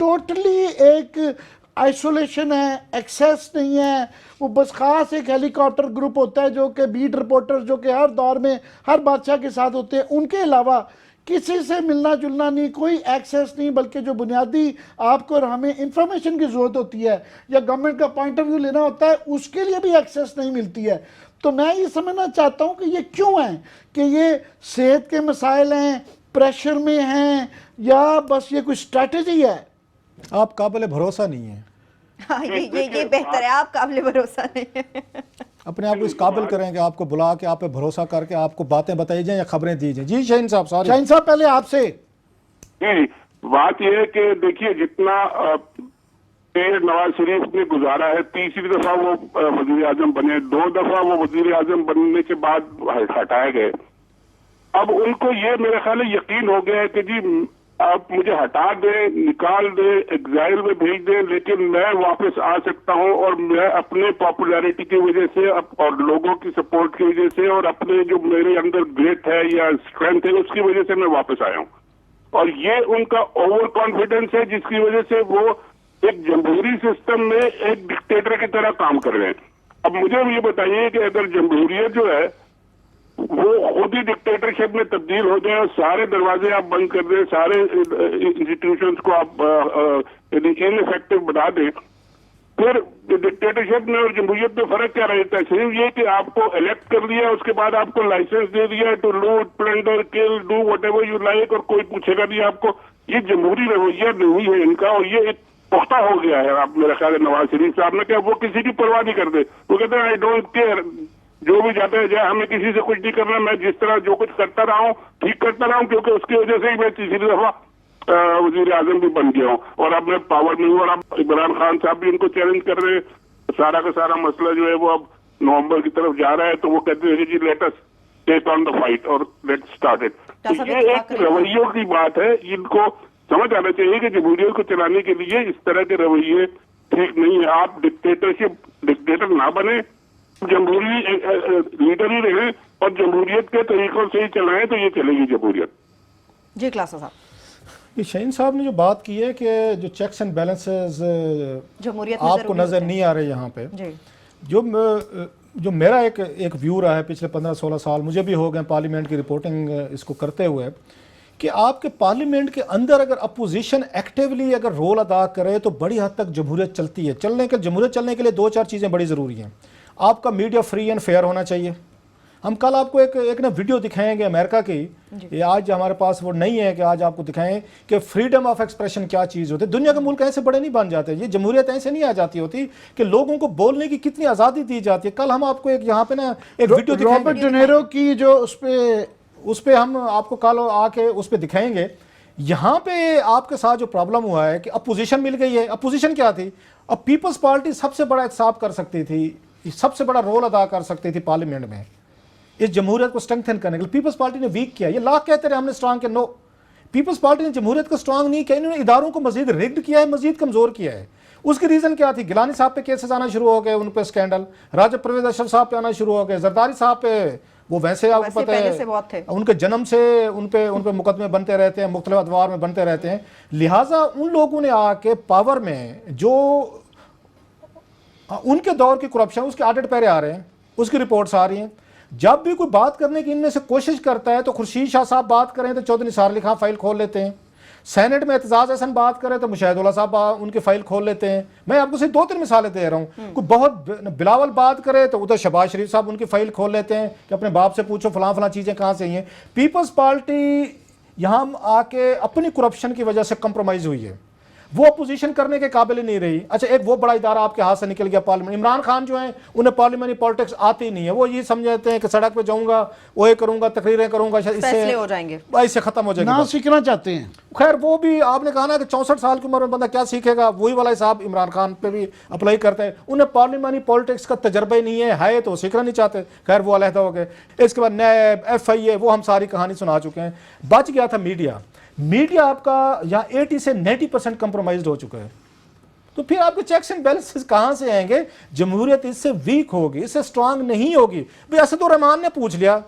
टोटली एक आइसोलेशन है, एक्सेस नहीं है। वो बस ख़ास एक हेलीकॉप्टर ग्रुप होता है जो कि बीट रिपोर्टर जो कि हर दौर में हर बादशाह के साथ होते हैं, उनके अलावा किसी से मिलना जुलना नहीं, कोई एक्सेस नहीं, बल्कि जो बुनियादी आपको और हमें इंफॉर्मेशन की ज़रूरत होती है या गवर्नमेंट का पॉइंट ऑफ व्यू लेना होता है, उसके लिए भी एक्सेस नहीं मिलती है। तो मैं ये समझना चाहता हूँ कि ये क्यों है, कि ये सेहत के मसाइल हैं, प्रेशर में हैं, या बस ये कोई स्ट्रैटेजी है? आप काबिल भरोसा नहीं है, हाँ, ये बेहतर है, आप काबिल भरोसा नहीं है। अपने आप को इस काबिल करें कि आपको बुला के आप पे भरोसा करके आपको बातें बताई जाएं या खबरें दी जाएं। जी शाहीन साहब, सॉरी। शाहीन साहब पहले आपसे। जी, बात यह है कि देखिए, जितना नवाज शरीफ ने गुजारा है, तीसरी दफा वो वजीर आजम बने, 2 दफा वो वजीर आजम बनने के बाद हटाए गए। अब उनको ये मेरे ख्याल है यकीन हो गया है कि जी आप मुझे हटा दें, निकाल दें, एग्जाइल में भेज दें, लेकिन मैं वापस आ सकता हूं, और मैं अपने पॉपुलैरिटी की वजह से और लोगों की सपोर्ट की वजह से और अपने जो मेरे अंदर ग्रेट है या स्ट्रेंथ है उसकी वजह से मैं वापस आया हूं। और ये उनका ओवर कॉन्फिडेंस है जिसकी वजह से वो एक जमहूरी सिस्टम में एक डिक्टेटर की तरह काम कर रहे हैं। अब मुझे ये बताइए कि अगर जमहूरियत जो है वो खुद ही डिक्टेटरशिप में तब्दील हो जाए और सारे दरवाजे आप बंद कर दें, सारे इंस्टीट्यूशंस को आप इनइफेक्टिव बना दें, फिर डिक्टेटरशिप में और जमहूरियत में फर्क क्या रहता है? सिर्फ ये कि आपको इलेक्ट कर दिया, उसके बाद आपको लाइसेंस दे दिया to loot, plunder, kill, do whatever you like, और कोई पूछेगा नहीं आपको। ये जमहूरी रवैया नहीं है इनका, और ये एक पुख्ता हो गया है। आप मेरा ख्याल है नवाज शरीफ साहब ने क्या, वो किसी की परवाह नहीं करते, वो कहते हैं आई डोंट केयर, जो भी जाता है जाए, हमें किसी से कुछ नहीं करना, मैं जिस तरह जो कुछ करता रहा हूँ ठीक करता रहा हूँ, क्योंकि उसकी वजह से ही मैं तीसरी दफा वजीर आजम भी बन गया हूँ और अब मैं पावर में हूँ। और अब इमरान खान साहब भी उनको चैलेंज कर रहे हैं, सारा का सारा मसला जो है वो अब नवंबर की तरफ जा रहा है, तो वो कहते हैं कि let us take on the fight और लेट्स स्टार्ट इट। तो ये एक रवैयों की बात है, इनको समझ आना चाहिए कि जमहूरियत को चलाने के लिए इस तरह के रवैये ठीक नहीं है। आप डिक्टेटर ना बने, जमहूरी लीडर ही रहे और जमहूरियत के तरीकों से ही चलाएं, तो ये चलेगी जमहूरियत। जी क्लासा साहब, ये शाहीन साहब ने जो बात की है कि जो चेक्स एंड बैलेंसेस जमहूरियत में आपको नजर नहीं आ रहे यहाँ पे, जो मेरा एक व्यू रहा है पिछले 15-16 साल, मुझे भी हो गए पार्लियामेंट की रिपोर्टिंग इसको करते हुए, कि आपके पार्लियामेंट के अंदर अगर अपोजिशन एक्टिवली अगर रोल अदा करे तो बड़ी हद तक जमहूरियत चलती है। जमहूरियत चलने के लिए 2-4 चीज़ें बड़ी ज़रूरी हैं। आपका मीडिया फ्री एंड फेयर होना चाहिए। हम कल आपको एक ना वीडियो दिखाएंगे अमेरिका की, ये आज हमारे पास वो नहीं है कि आज आपको दिखाएं कि फ्रीडम ऑफ एक्सप्रेशन क्या चीज़ होती है। दुनिया के मुल्क ऐसे बड़े नहीं बन जाते, ये जमहूरियत ऐसे नहीं आ जाती होती कि लोगों को बोलने की कितनी आज़ादी दी जाती है। कल हम आपको एक यहाँ पे ना एक वीडियो दिखाएंगे, रॉबर्ट डेनेरो की, जो उस पर हम आपको कल आके उस पर दिखाएंगे। यहाँ पे आपके साथ जो प्रॉब्लम हुआ है कि अपोजिशन मिल गई है। अपोजिशन क्या थी? अब पीपल्स पार्टी सबसे बड़ा एहतसाब कर सकती थी, सबसे बड़ा रोल अदा कर सकती थी पार्लियामेंट में इस जमहूरियत को स्ट्रेंथन करने के लिए। पीपल्स पार्टी ने वीक किया। ये लाख कहते रहे हमने स्ट्रांग किया, नो, पीपल्स पार्टी ने जमहूरियत को स्ट्रांग नहीं किया, इन्होंने इदारों को मजीद रिग्ड किया है, मजीद कमजोर किया है। उसकी रीजन क्या थी? गिलानी साहब पे केसेस आना शुरू हो गए, उन पे स्कैंडल, राजा परवेज अशरफ साहब पे आना शुरू हो गए, जरदारी साहब पे, वो वैसे आपको पता है उनके जन्म से उन पे मुकदमे बनते रहते हैं, मुख्तलिफ अदवार में बनते रहते हैं। लिहाजा उन लोगों ने आके पावर में जो उनके दौर की करप्शन, उसके ऑडिट पैरे आ रहे हैं, उसकी रिपोर्ट्स आ रही हैं। जब भी कोई बात करने की इनमें से कोशिश करता है तो खुर्शीद शाह साहब बात करें तो चौधरी निसार अली खां फाइल खोल लेते हैं, सेनेट में एतजाज हसन बात करें तो मुशाहिदुल्ला साहब उनकी फाइल खोल लेते हैं। मैं आपको सिर्फ 2-3 मिसालें दे रहा हूँ। कोई बहुत बिलावल बात करे तो उधर शहबाज शरीफ साहब उनकी फाइल खोल लेते हैं कि अपने बाप से पूछो फलां चीज़ें कहाँ से आई हैं। पीपल्स पार्टी यहाँ आके अपनी करप्शन की वजह से कंप्रोमाइज़ हुई है, वो अपोजिशन करने के काबिल नहीं रही। अच्छा, एक वो बड़ा इदारा आपके हाथ से निकल गया पार्लियामेंट। इमरान खान जो है उन्हें पार्लियामेंट्री पॉलिटिक्स आती नहीं है, वो ये समझते हैं कि सड़क पे जाऊंगा, वो ये करूंगा, तकरीरें करूंगा, इससे हो जाएंगे, इससे खत्म हो जाएगा, ना सीखना चाहते हैं। खैर वो भी आपने कहा ना कि 64 साल की उम्र में बंदा क्या सीखेगा, वही वाला हिसाब इमरान खान पे भी अप्लाई करते हैं। उन्हें पार्लियामेंट्री पॉलिटिक्स का तजर्बा ही नहीं है तो सीखना नहीं चाहते। खैर वो अलहदा हो गए। इसके बाद नैब, FIA, वो हम सारी कहानी सुना चुके हैं। बच गया था मीडिया आपका यहाँ 80 से 90% कंप्रोमाइज हो चुका है। तो फिर आपके चेक्स एंड बैलेंसेस कहां से आएंगे? जमहूरियत इससे वीक होगी, इससे स्ट्रांग नहीं होगी। भाई असदुर्रहमान ने पूछ लिया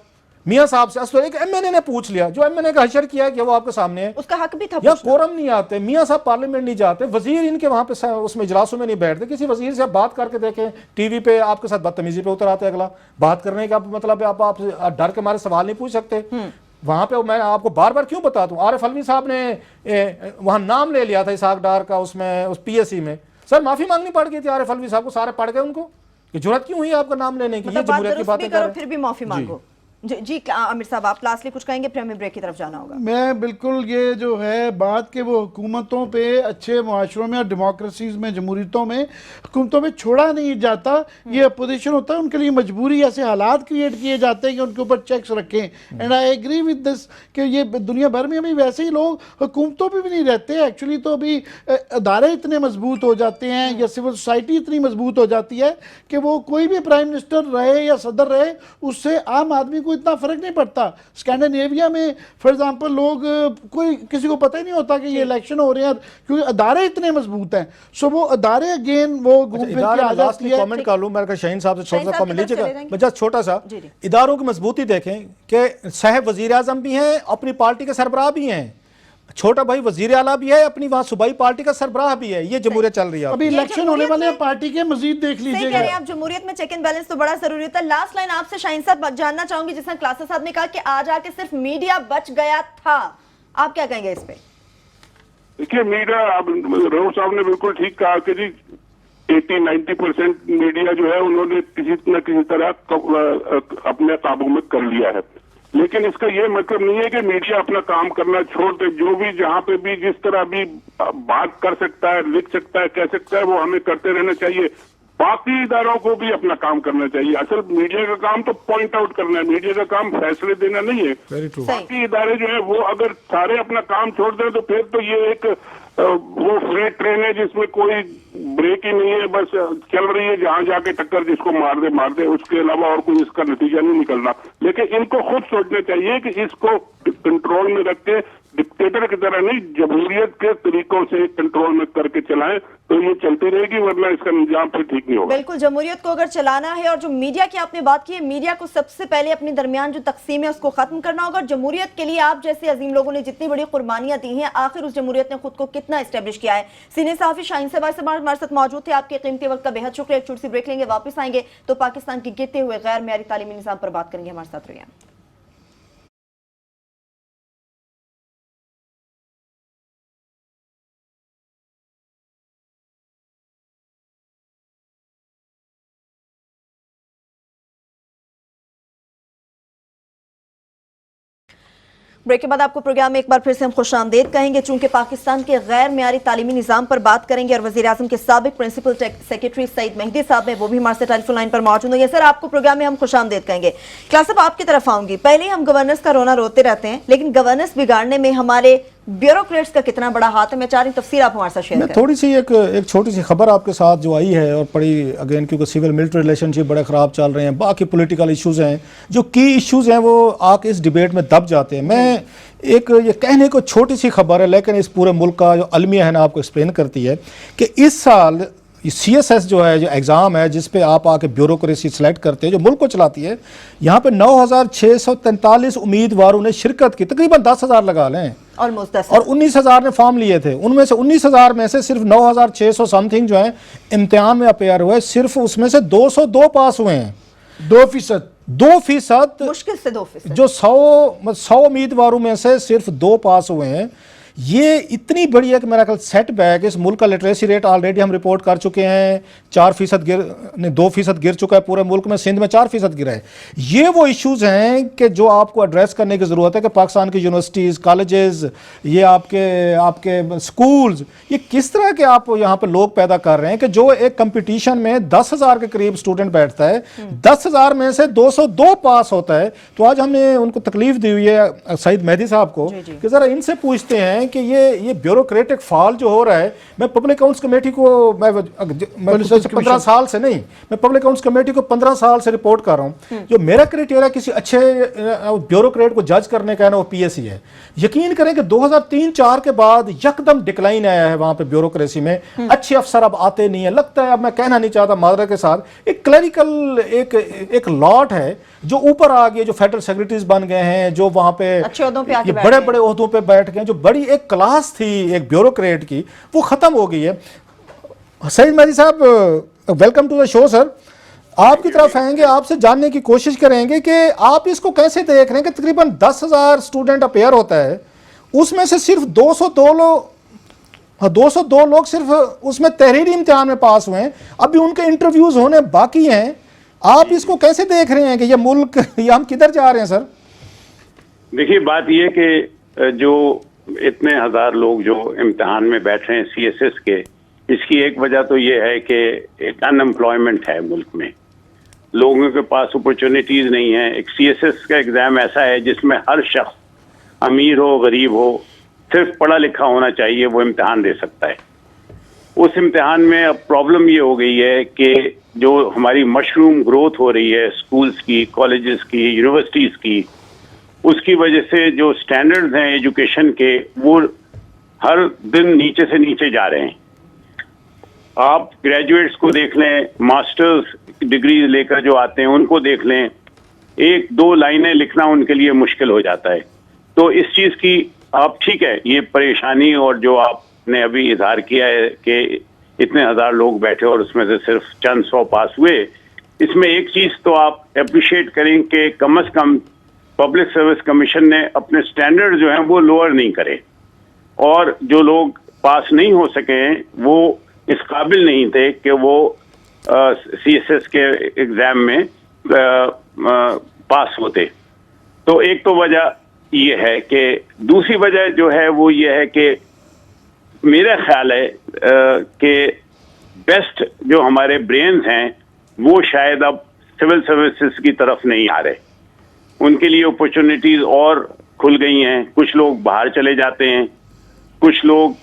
मियां साहब से, एक MNA ने पूछ लिया, जो MNA का हशर किया कि वो आपके सामने है, उसका हक भी था। या कोरम नहीं आते, मियां साहब पार्लियामेंट नहीं जाते, वजीर इनके वहां पे उसमें इजलासों में नहीं बैठते। किसी वजीर से आप बात करके देखें, टीवी पे आपके साथ बदतमीजी पे उतर आते, अगला बात करने का मतलब आप डर के मारे सवाल नहीं पूछ सकते। वहाँ पे मैं आपको बार बार क्यों बता दूं, आरिफ अलवी साहब ने वहाँ नाम ले लिया था इसहाक डार का उसमें उस पीएससी में, सर माफी मांगनी पड़ गई थी आरिफ अलवी साहब को, सारे पढ़ गए उनको कि जरूरत क्यों हुई आपका नाम लेने की, ये मतलब जमहूरियत की बातें कर रहे हैं। फिर भी माफी मांगो। जी आमिर साहब, आप लास्टली कुछ कहेंगे, फिर हमें ब्रेक की तरफ जाना होगा। मैं बिल्कुल ये जो है बात के वो हुकूमतों पे, अच्छे मुआशरों में और डेमोक्रेसीज में, जमहूरियतों में, हुकूमतों में छोड़ा नहीं जाता, ये अपोजिशन होता है, उनके लिए मजबूरी ऐसे हालात क्रिएट किए जाते हैं कि उनके ऊपर चेक्स रखें। And I agree with this कि ये दुनिया भर में अभी वैसे ही लोग हुकूमतों पर भी नहीं रहते एक्चुअली, तो अभी अदारे इतने मजबूत हो जाते हैं या सिविल सोसाइटी इतनी मजबूत हो जाती है कि वो कोई भी प्राइम मिनिस्टर रहे या सदर रहे, उससे आम आदमी को इतना फर्क नहीं पड़ता। स्कैंडिनेविया में फॉर एग्जांपल लोग कोई किसी को पता ही नहीं होता कि ये इलेक्शन हो रहे हैं, क्योंकि अदारे इतने मजबूत हैं। सो वो अदारे अगेन वो घूम फिर के आ जाती है। कमेंट कर लूं, मेरे शाहीन साहब से छोटा सा कमेंट लीजिएगा, जस्ट छोटा सा। जी। इदारों की मजबूती देखें कि साहब वजीर आजम भी हैं, अपनी पार्टी के सरबराह भी हैं, छोटा भाई वजीर आला भी है, अपनी वहां सूबाई पार्टी का सरबराह भी है, ये जमहूरियत चल रही है। अभी इलेक्शन होने वाले हैं, पार्टी के मजीद देख सही कह लीजिएगा। रहे हैं आप, जमहूरियत में चेक एंड बैलेंस तो बड़ा जरूरी होता है। लास्ट लाइन आपसे शाहीन साहब जानना चाहूंगी, जिसने क्लासा साहब ने कहा कि आज आके सिर्फ मीडिया बच गया था, आप क्या कहेंगे इस पे? देखिए मीडिया, अब रऊफ साहब ने बिल्कुल ठीक कहा कि जी 80-90% मीडिया जो है उन्होंने किसी न किसी तरह अपने काबू में कर लिया है, लेकिन इसका ये मतलब नहीं है कि मीडिया अपना काम करना छोड़ दे। जो भी जहाँ पे भी जिस तरह भी बात कर सकता है, लिख सकता है, कह सकता है, वो हमें करते रहना चाहिए। बाकी इदारों को भी अपना काम करना चाहिए। असल मीडिया का काम तो पॉइंट आउट करना है, मीडिया का काम फैसले देना नहीं है। बाकी इदारे जो है वो अगर सारे अपना काम छोड़ दें तो फिर तो ये एक वो फ्रेट ट्रेन है जिसमें कोई ब्रेक ही नहीं है, बस चल रही है, जहां जाके टक्कर जिसको मार दे, उसके अलावा और कोई इसका नतीजा नहीं निकल रहा। लेकिन इनको खुद सोचना चाहिए कि इसको कंट्रोल में रख के डिक्टेटर की तरह नहीं, जमहूरियत के तरीकों से कंट्रोल में करके चलाएं, तो ये चलती रहेगी, वरना इसका निजाम फिर ठीक नहीं होगा। बिल्कुल, जमहूरियत को अगर चलाना है, और जो मीडिया की आपने बात की है, मीडिया को सबसे पहले अपने दरमियान जो तकसीम है उसको खत्म करना होगा। जमहूरियत के लिए आप जैसे अजीम लोगों ने जितनी बड़ी कुर्बानियां दी हैं, आखिर उस जमहूरियत ने खुद को कितना एस्टेब्लिश किया है। सीनियर सहाफी शाहीन साहब हमारे साथ मौजूद थे, आपके कीमती वक्त का बेहद शुक्रिया। एक छोटी सी ब्रेक लेंगे, वापस आएंगे तो पाकिस्तान के गिरते हुए गैर मेयारी तालीमी निज़ाम पर बात करेंगे। हमारे साथ रहिए। ब्रेक के बाद आपको प्रोग्राम में एक बार फिर से हम खुशामदीद कहेंगे, चूंकि पाकिस्तान के गैर मेयारी तालीमी निज़ाम पर बात करेंगे और वज़ीर आज़म के साबिक प्रिंसिपल सेक्रेटरी सईद मेहदी साहब हैं, वो भी हमारे से टेलीफोन लाइन पर मौजूद होंगे। सर, आपको प्रोग्राम में हम खुशामदीद कहेंगे। क्लास साहब, आपकी तरफ आऊंगी। पहले हम गवर्नेंस का रोना रोते रहते हैं, लेकिन गवर्नेंस बिगाड़ने में हमारे ब्यूरोक्रेट्स का कितना बड़ा हाथ है, मैं चाह रही हूं तफसीर आप हमारे साथ शेयर करें। थोड़ी सी एक छोटी सी खबर आपके साथ जो आई है और पड़ी अगेन, क्योंकि सिविल मिलिट्री रिलेशनशिप बड़े ख़राब चल रहे हैं, बाकी पॉलिटिकल इश्यूज़ हैं, जो की इश्यूज़ हैं वो आके इस डिबेट में दब जाते हैं। मैं एक ये कहने को छोटी सी खबर है, लेकिन इस पूरे मुल्क का जो अलमिया है ना आपको एक्सप्लेन करती है कि इस साल CSS जो है, जो एग्ज़ाम है जिस पे आप आके ब्यूरोक्रेसी सेलेक्ट करते हैं, जो मुल्क को चलाती है, यहाँ पे 9,643 उम्मीदवारों ने शिरकत की, तकरीबन 10,000 लगा लें, ऑलमोस्ट 10, और 19,000 ने फॉर्म लिए थे। उनमें से 19,000 में से सिर्फ 9,600 समथिंग जो है इम्तिहान में अपेयर हुए, सिर्फ उसमें से 202 पास हुए हैं। 2% मुश्किल से 2%, जो 100 उम्मीदवारों में से सिर्फ 2 पास हुए हैं। ये इतनी बड़ी है कि मेरा ख्याल सेटबैक, इस मुल्क का लिटरेसी रेट ऑलरेडी हम रिपोर्ट कर चुके हैं 2% गिर चुका है पूरे मुल्क में, सिंध में 4% गिरा है। ये वो इश्यूज़ हैं कि जो आपको एड्रेस करने की ज़रूरत है कि पाकिस्तान की यूनिवर्सिटीज़, कॉलेजेस, ये आपके स्कूल्स, ये किस तरह के आप यहाँ पर लोग पैदा कर रहे हैं कि जो एक कंपटीशन में 10,000 के करीब स्टूडेंट बैठता है, 10,000 में से 202 पास होता है। तो आज हमने उनको तकलीफ दी हुई है सईद मेहदी साहब को कि ज़रा इनसे पूछते हैं कि ये ब्यूरोक्रेटिक फॉल जो हो रहा है। मैं पब्लिक अकाउंट्स कमेटी को मैं 15 साल से नहीं, मैं पब्लिक अकाउंट्स कमेटी को 15 साल से रिपोर्ट कर रहा हूँ। जो मेरा क्राइटेरिया किसी अच्छे ब्यूरोक्रेट को जज करने का है ना, वो PSC है। यकीन करें कि 2003-4 के बाद यकदम डिक्लाइन आया है वहां पे ब्यूरोक्रेसी में, अच्छे अफसर अब आते नहीं है। लगता है, अब मैं कहना नहीं चाहता मादरा के साथ, एक क्लरिकल एक लॉट है जो ऊपर आ गए, जो फेडरल सेक्रेटरीज बन गए हैं, जो वहां पे ये बड़े बड़े ओहदों पे बैठ गए, जो बड़ी एक क्लास थी एक ब्यूरोक्रेट की, वो खत्म हो गई है। Saeed Mehdi sahab, welcome to the show sir. आपकी तरफ आएंगे, आपसे जानने की कोशिश करेंगे कि आप इसको कैसे देख रहे हैं कि तकरीबन 10,000 स्टूडेंट अपेयर होता है, उसमें से सिर्फ 202 लोग सिर्फ उसमें तहरीरी इम्तिहान में पास हुए हैं, अभी उनके इंटरव्यूज होने बाकी हैं। आप इसको कैसे देख रहे हैं कि ये मुल्क, ये हम किधर जा रहे हैं सर? देखिए, बात यह कि जो इतने हजार लोग जो इम्तिहान में बैठे हैं CSS के, इसकी एक वजह तो ये है कि एक अनएम्प्लॉयमेंट है मुल्क में, लोगों के पास अपॉर्चुनिटीज नहीं है। एक CSS का एग्जाम ऐसा है जिसमें हर शख्स, अमीर हो गरीब हो, सिर्फ पढ़ा लिखा होना चाहिए, वो इम्तिहान दे सकता है। उस इम्तिहान में अब प्रॉब्लम ये हो गई है कि जो हमारी मशरूम ग्रोथ हो रही है स्कूल्स की, कॉलेजेस की, यूनिवर्सिटीज की, उसकी वजह से जो स्टैंडर्ड्स हैं एजुकेशन के, वो हर दिन नीचे से नीचे जा रहे हैं। आप ग्रेजुएट्स को देख लें, मास्टर्स डिग्री लेकर जो आते हैं उनको देख लें, 1-2 लाइनें लिखना उनके लिए मुश्किल हो जाता है। तो इस चीज़ की आप, ठीक है, ये परेशानी और जो आपने अभी इजहार किया है कि इतने हजार लोग बैठे और उसमें से सिर्फ चंद 100 पास हुए, इसमें एक चीज़ तो आप अप्रिशिएट करें कि कम से कम पब्लिक सर्विस कमीशन ने अपने स्टैंडर्ड जो हैं वो लोअर नहीं करे, और जो लोग पास नहीं हो सके वो इस काबिल नहीं थे कि वो CSS के एग्जाम में पास होते। तो एक तो वजह ये है कि दूसरी वजह जो है वो ये है कि मेरा ख्याल है कि बेस्ट जो हमारे ब्रेन्स हैं वो शायद अब सिविल सर्विसेज की तरफ नहीं आ रहे, उनके लिए अपॉर्चुनिटीज और खुल गई हैं। कुछ लोग बाहर चले जाते हैं, कुछ लोग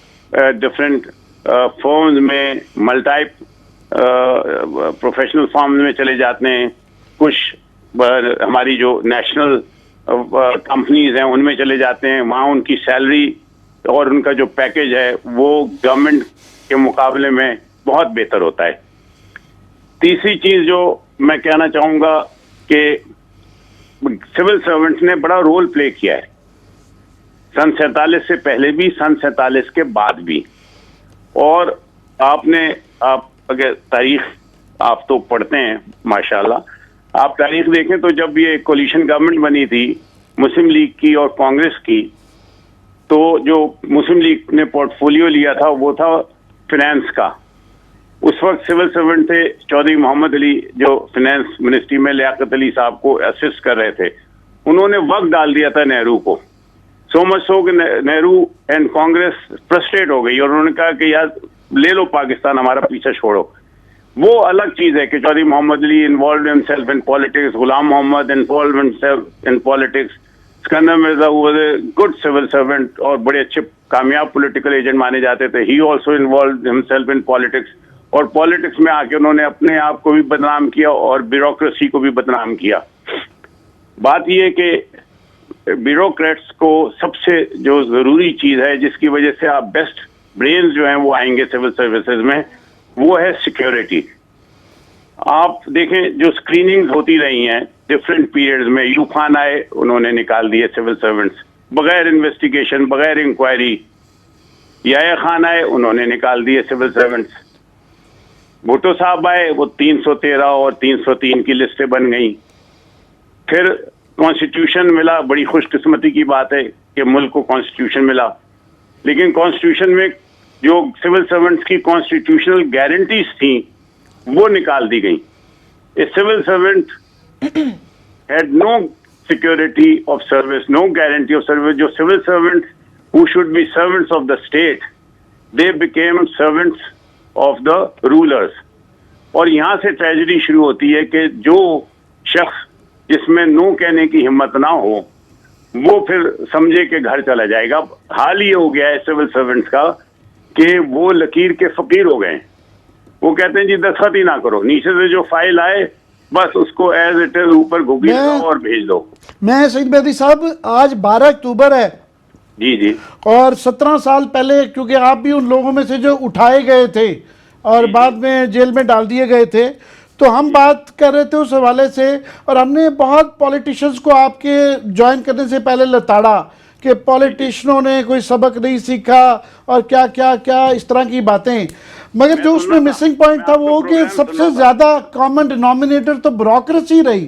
डिफरेंट फर्म्स में, मल्टी प्रोफेशनल फर्म्स में चले जाते हैं, कुछ हमारी जो नेशनल कंपनीज हैं उनमें चले जाते हैं। वहाँ उनकी सैलरी और उनका जो पैकेज है वो गवर्नमेंट के मुकाबले में बहुत बेहतर होता है। तीसरी चीज जो मैं कहना चाहूँगा कि सिविल सर्वेंट्स ने बड़ा रोल प्ले किया है, सन 47 से पहले भी, सन 47 के बाद भी। और आप अगर तारीख आप तो पढ़ते हैं माशाल्लाह, आप तारीख देखें तो जब ये कोलिशन गवर्नमेंट बनी थी मुस्लिम लीग की और कांग्रेस की, तो जो मुस्लिम लीग ने पोर्टफोलियो लिया था वो था फिनेंस का। उस वक्त सिविल सर्वेंट थे चौधरी मोहम्मद अली, जो फिनेंस मिनिस्ट्री में लियाकत अली साहब को असिस्ट कर रहे थे। उन्होंने वक्त डाल दिया था नेहरू को, सो मच सो कि नेहरू एंड कांग्रेस फ्रस्ट्रेट हो गई और उन्होंने कहा कि यार ले लो पाकिस्तान, हमारा पीछा छोड़ो। वो अलग चीज है कि Chaudhry Mohammad Ali involve himself in politics, Ghulam Mohammad involve himself in politics, Sikandar Mirza हुआ गुड सिविल सर्वेंट और बड़े अच्छे कामयाब पॉलिटिकल एजेंट माने जाते थे, he also involve himself in politics. और पॉलिटिक्स में आके उन्होंने अपने आप को भी बदनाम किया और ब्यूरोक्रेसी को भी बदनाम किया। बात यह कि ब्यूरोक्रेट्स को सबसे जो जरूरी चीज है जिसकी वजह से आप बेस्ट ब्रेन्स जो हैं वो आएंगे सिविल सर्विसेज में, वो है सिक्योरिटी। आप देखें जो स्क्रीनिंग होती रही हैं डिफरेंट पीरियड्स में, यूं खान आए, उन्होंने निकाल दिए सिविल सर्वेंट्स बगैर इन्वेस्टिगेशन, बगैर इंक्वायरी। याया खान आए, उन्होंने निकाल दिए सिविल सर्वेंट्स। भुट्टो साहब आए, वो 313 और 303 की लिस्टें बन गई। फिर कॉन्स्टिट्यूशन मिला, बड़ी खुशकिस्मती की बात है कि मुल्क को कॉन्स्टिट्यूशन मिला, लेकिन कॉन्स्टिट्यूशन में जो सिविल सर्वेंट्स की कॉन्स्टिट्यूशनल गारंटीज थी वो निकाल दी गई। A civil servant had no security of service, no guarantee of service. जो civil servant who should be servants of the state, they became servants of the rulers. और यहां से ट्रेजेडी शुरू होती है कि जो शख्स जिसमें नो कहने की हिम्मत ना हो वो फिर समझे कि घर चला जाएगा। हाल ये हो गया है सिविल सर्वेंट्स का कि वो लकीर के फकीर हो गए। वो कहते हैं जी दस्तखत ही ना करो, नीचे से जो फाइल आए बस उसको एज इट इज ऊपर घुगी लगाओ और भेज दो। मैं सईद मेहदी साहब, आज 12 अक्टूबर है जी जी, और 17 साल पहले, क्योंकि आप भी उन लोगों में से जो उठाए गए थे और बाद में जेल में डाल दिए गए थे, तो हम बात कर रहे थे उस हवाले से, और हमने बहुत पॉलिटिशियंस को आपके ज्वाइन करने से पहले लताड़ा कि पॉलिटिशियनों ने कोई सबक नहीं सीखा और क्या क्या क्या इस तरह की बातें। मगर मैं जो सुन उसमें रहा था, मिसिंग पॉइंट मैं था आपका वो कि प्रोग्राम सुन सबसे रहा था। ज्यादा कॉमन डिनोमिनेटर तो ब्यूरोक्रेसी रही,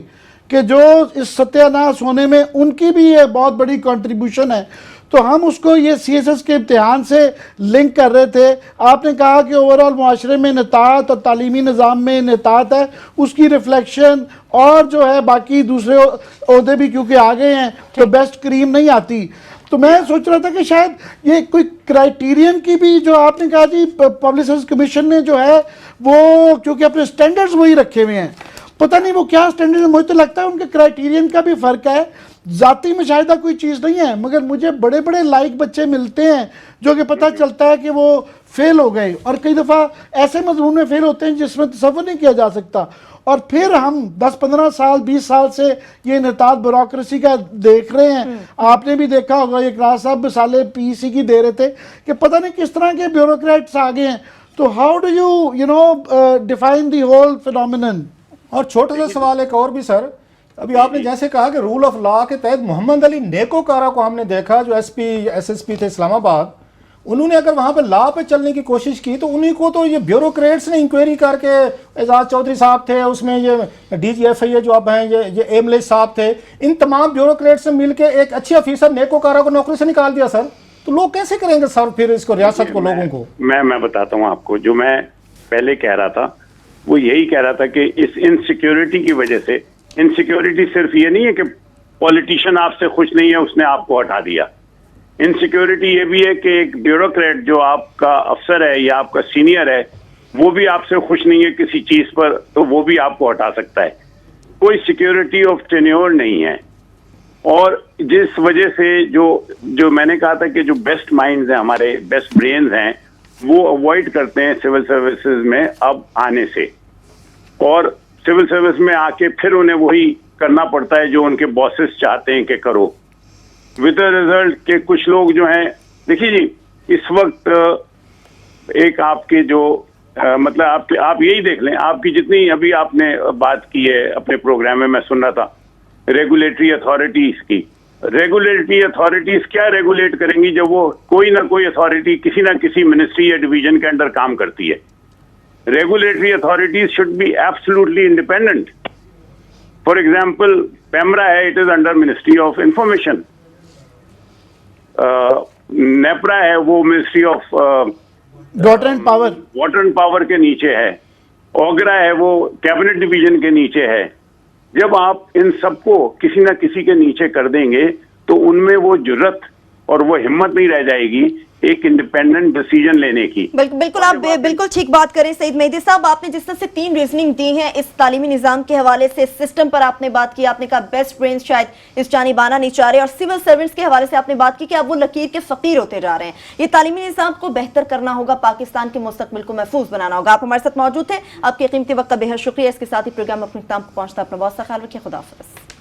कि जो इस सत्यानाश होने में उनकी भी ये बहुत बड़ी कंट्रीब्यूशन है। तो हम उसको ये CSS के इम्तिहान से लिंक कर रहे थे। आपने कहा कि ओवरऑल मुआशरे में नेतात और तालीमी निज़ाम में नेतात है, उसकी रिफ्लेक्शन और जो है बाकी दूसरे ओहदे भी क्योंकि आ गए हैं तो बेस्ट क्रीम नहीं आती। तो मैं सोच रहा था कि शायद ये कोई क्राइटेरियन की भी, जो आपने कहा जी पब्लिक सर्विस कमीशन ने जो है वो क्योंकि अपने स्टैंडर्ड्स वही रखे हुए हैं, पता नहीं वो क्या स्टैंडर्ड, मुझे तो लगता है उनके क्राइटेरियन का भी फर्क है। जाति मुशाहिदा कोई चीज़ नहीं है, मगर मुझे बड़े बड़े लाइक बच्चे मिलते हैं जो कि पता चलता है कि वो फेल हो गए, और कई दफ़ा ऐसे मजमून में फेल होते हैं जिसमें तसव्वुर नहीं किया जा सकता। और फिर हम 10-15 साल 20 साल से ये नेतात ब्यूरोक्रेसी का देख रहे हैं। आपने भी देखा होगा, ये क्लास साहब मिसाले PEC की दे रहे थे कि पता नहीं किस तरह के ब्यूरोक्रेट्स आ गए हैं। तो how do you know define the whole phenomenon? और छोटा सा सवाल एक और भी सर, अभी आपने जैसे कहा कि रूल ऑफ लॉ के तहत मोहम्मद अली नेकोकारा को हमने देखा, जो SP SSP थे इस्लामाबाद, उन्होंने अगर वहां पे लॉ पे चलने की कोशिश की तो उन्हीं को तो ये ब्यूरोक्रेट्स ने इंक्वायरी करके, एजाज चौधरी साहब थे उसमें, ये DGFI जो अब हैं ये एमलेस साहब थे, इन तमाम ब्यूरोक्रेट्स ने मिलकर एक अच्छे ऑफिसर नेकोकारा को नौकरी से निकाल दिया सर। तो लोग कैसे करेंगे सर फिर इसको, रियासत को, लोगों को? मैं बताता हूँ आपको, जो मैं पहले कह रहा था वो यही कह रहा था कि इस इनसिक्योरिटी की वजह से, इनसिक्योरिटी सिर्फ ये नहीं है कि पॉलिटिशियन आपसे खुश नहीं है उसने आपको हटा दिया, इनसिक्योरिटी ये भी है कि एक ब्यूरोक्रेट जो आपका अफसर है या आपका सीनियर है वो भी आपसे खुश नहीं है किसी चीज पर, तो वो भी आपको हटा सकता है। कोई सिक्योरिटी ऑफ टेन्योर नहीं है। और जिस वजह से जो मैंने कहा था कि जो बेस्ट माइंड्स हैं, हमारे बेस्ट ब्रेन्स हैं, वो अवॉइड करते हैं सिविल सर्विसेज में अब आने से, और सिविल सर्विस में आके फिर उन्हें वही करना पड़ता है जो उनके बॉसेस चाहते हैं कि करो, विद द रिजल्ट के कुछ लोग जो हैं, देखिए जी इस वक्त एक आपके जो मतलब आप यही देख लें, आपकी जितनी अभी आपने बात की है अपने प्रोग्राम में, मैं सुन रहा था रेगुलेटरी अथॉरिटीज की, रेगुलेटरी अथॉरिटीज क्या रेगुलेट करेंगी जब वो कोई ना कोई अथॉरिटी किसी ना किसी मिनिस्ट्री या डिवीजन के अंडर काम करती है। Regulatory authorities should be absolutely independent. For example PEMRA है, it is under ministry of information. NEPRA है, वो ministry of water and power के नीचे है। ओगरा है, वो कैबिनेट डिवीजन के नीचे है। जब आप इन सबको किसी ना किसी के नीचे कर देंगे तो उनमें वो जुर्रत और वो हिम्मत नहीं रह जाएगी एक इंडिपेंडेंट डिसीजन लेने की। बिल्कुल आप बिल्कुल ठीक बात करें सईद मेहदी साहब। आपने जिस तरह से 3 रीजनिंग दी हैं इस तालीमी निजाम के हवाले से, सिस्टम पर आपने बात की, आपने कहा बेस्ट ब्रेन शायद इस जानिब आना नहीं चाह रहे, और सिविल सर्वेंट्स के हवाले से आपने बात की कि अब वो लकीर के फकीर होते जा रहे हैं। ये तालीमी निजाम को बेहतर करना होगा, पाकिस्तान के मुस्तकबिल को महफूज बनाना होगा। आप हमारे साथ मौजूद थे, आपके कीमती वक्त का बेहद शुक्रिया। इसके साथ ही प्रोग्राम अपने इख्तिताम को पहुंचता, अपना बहुत सा ख्याल रखिए। खुदा हाफिज़।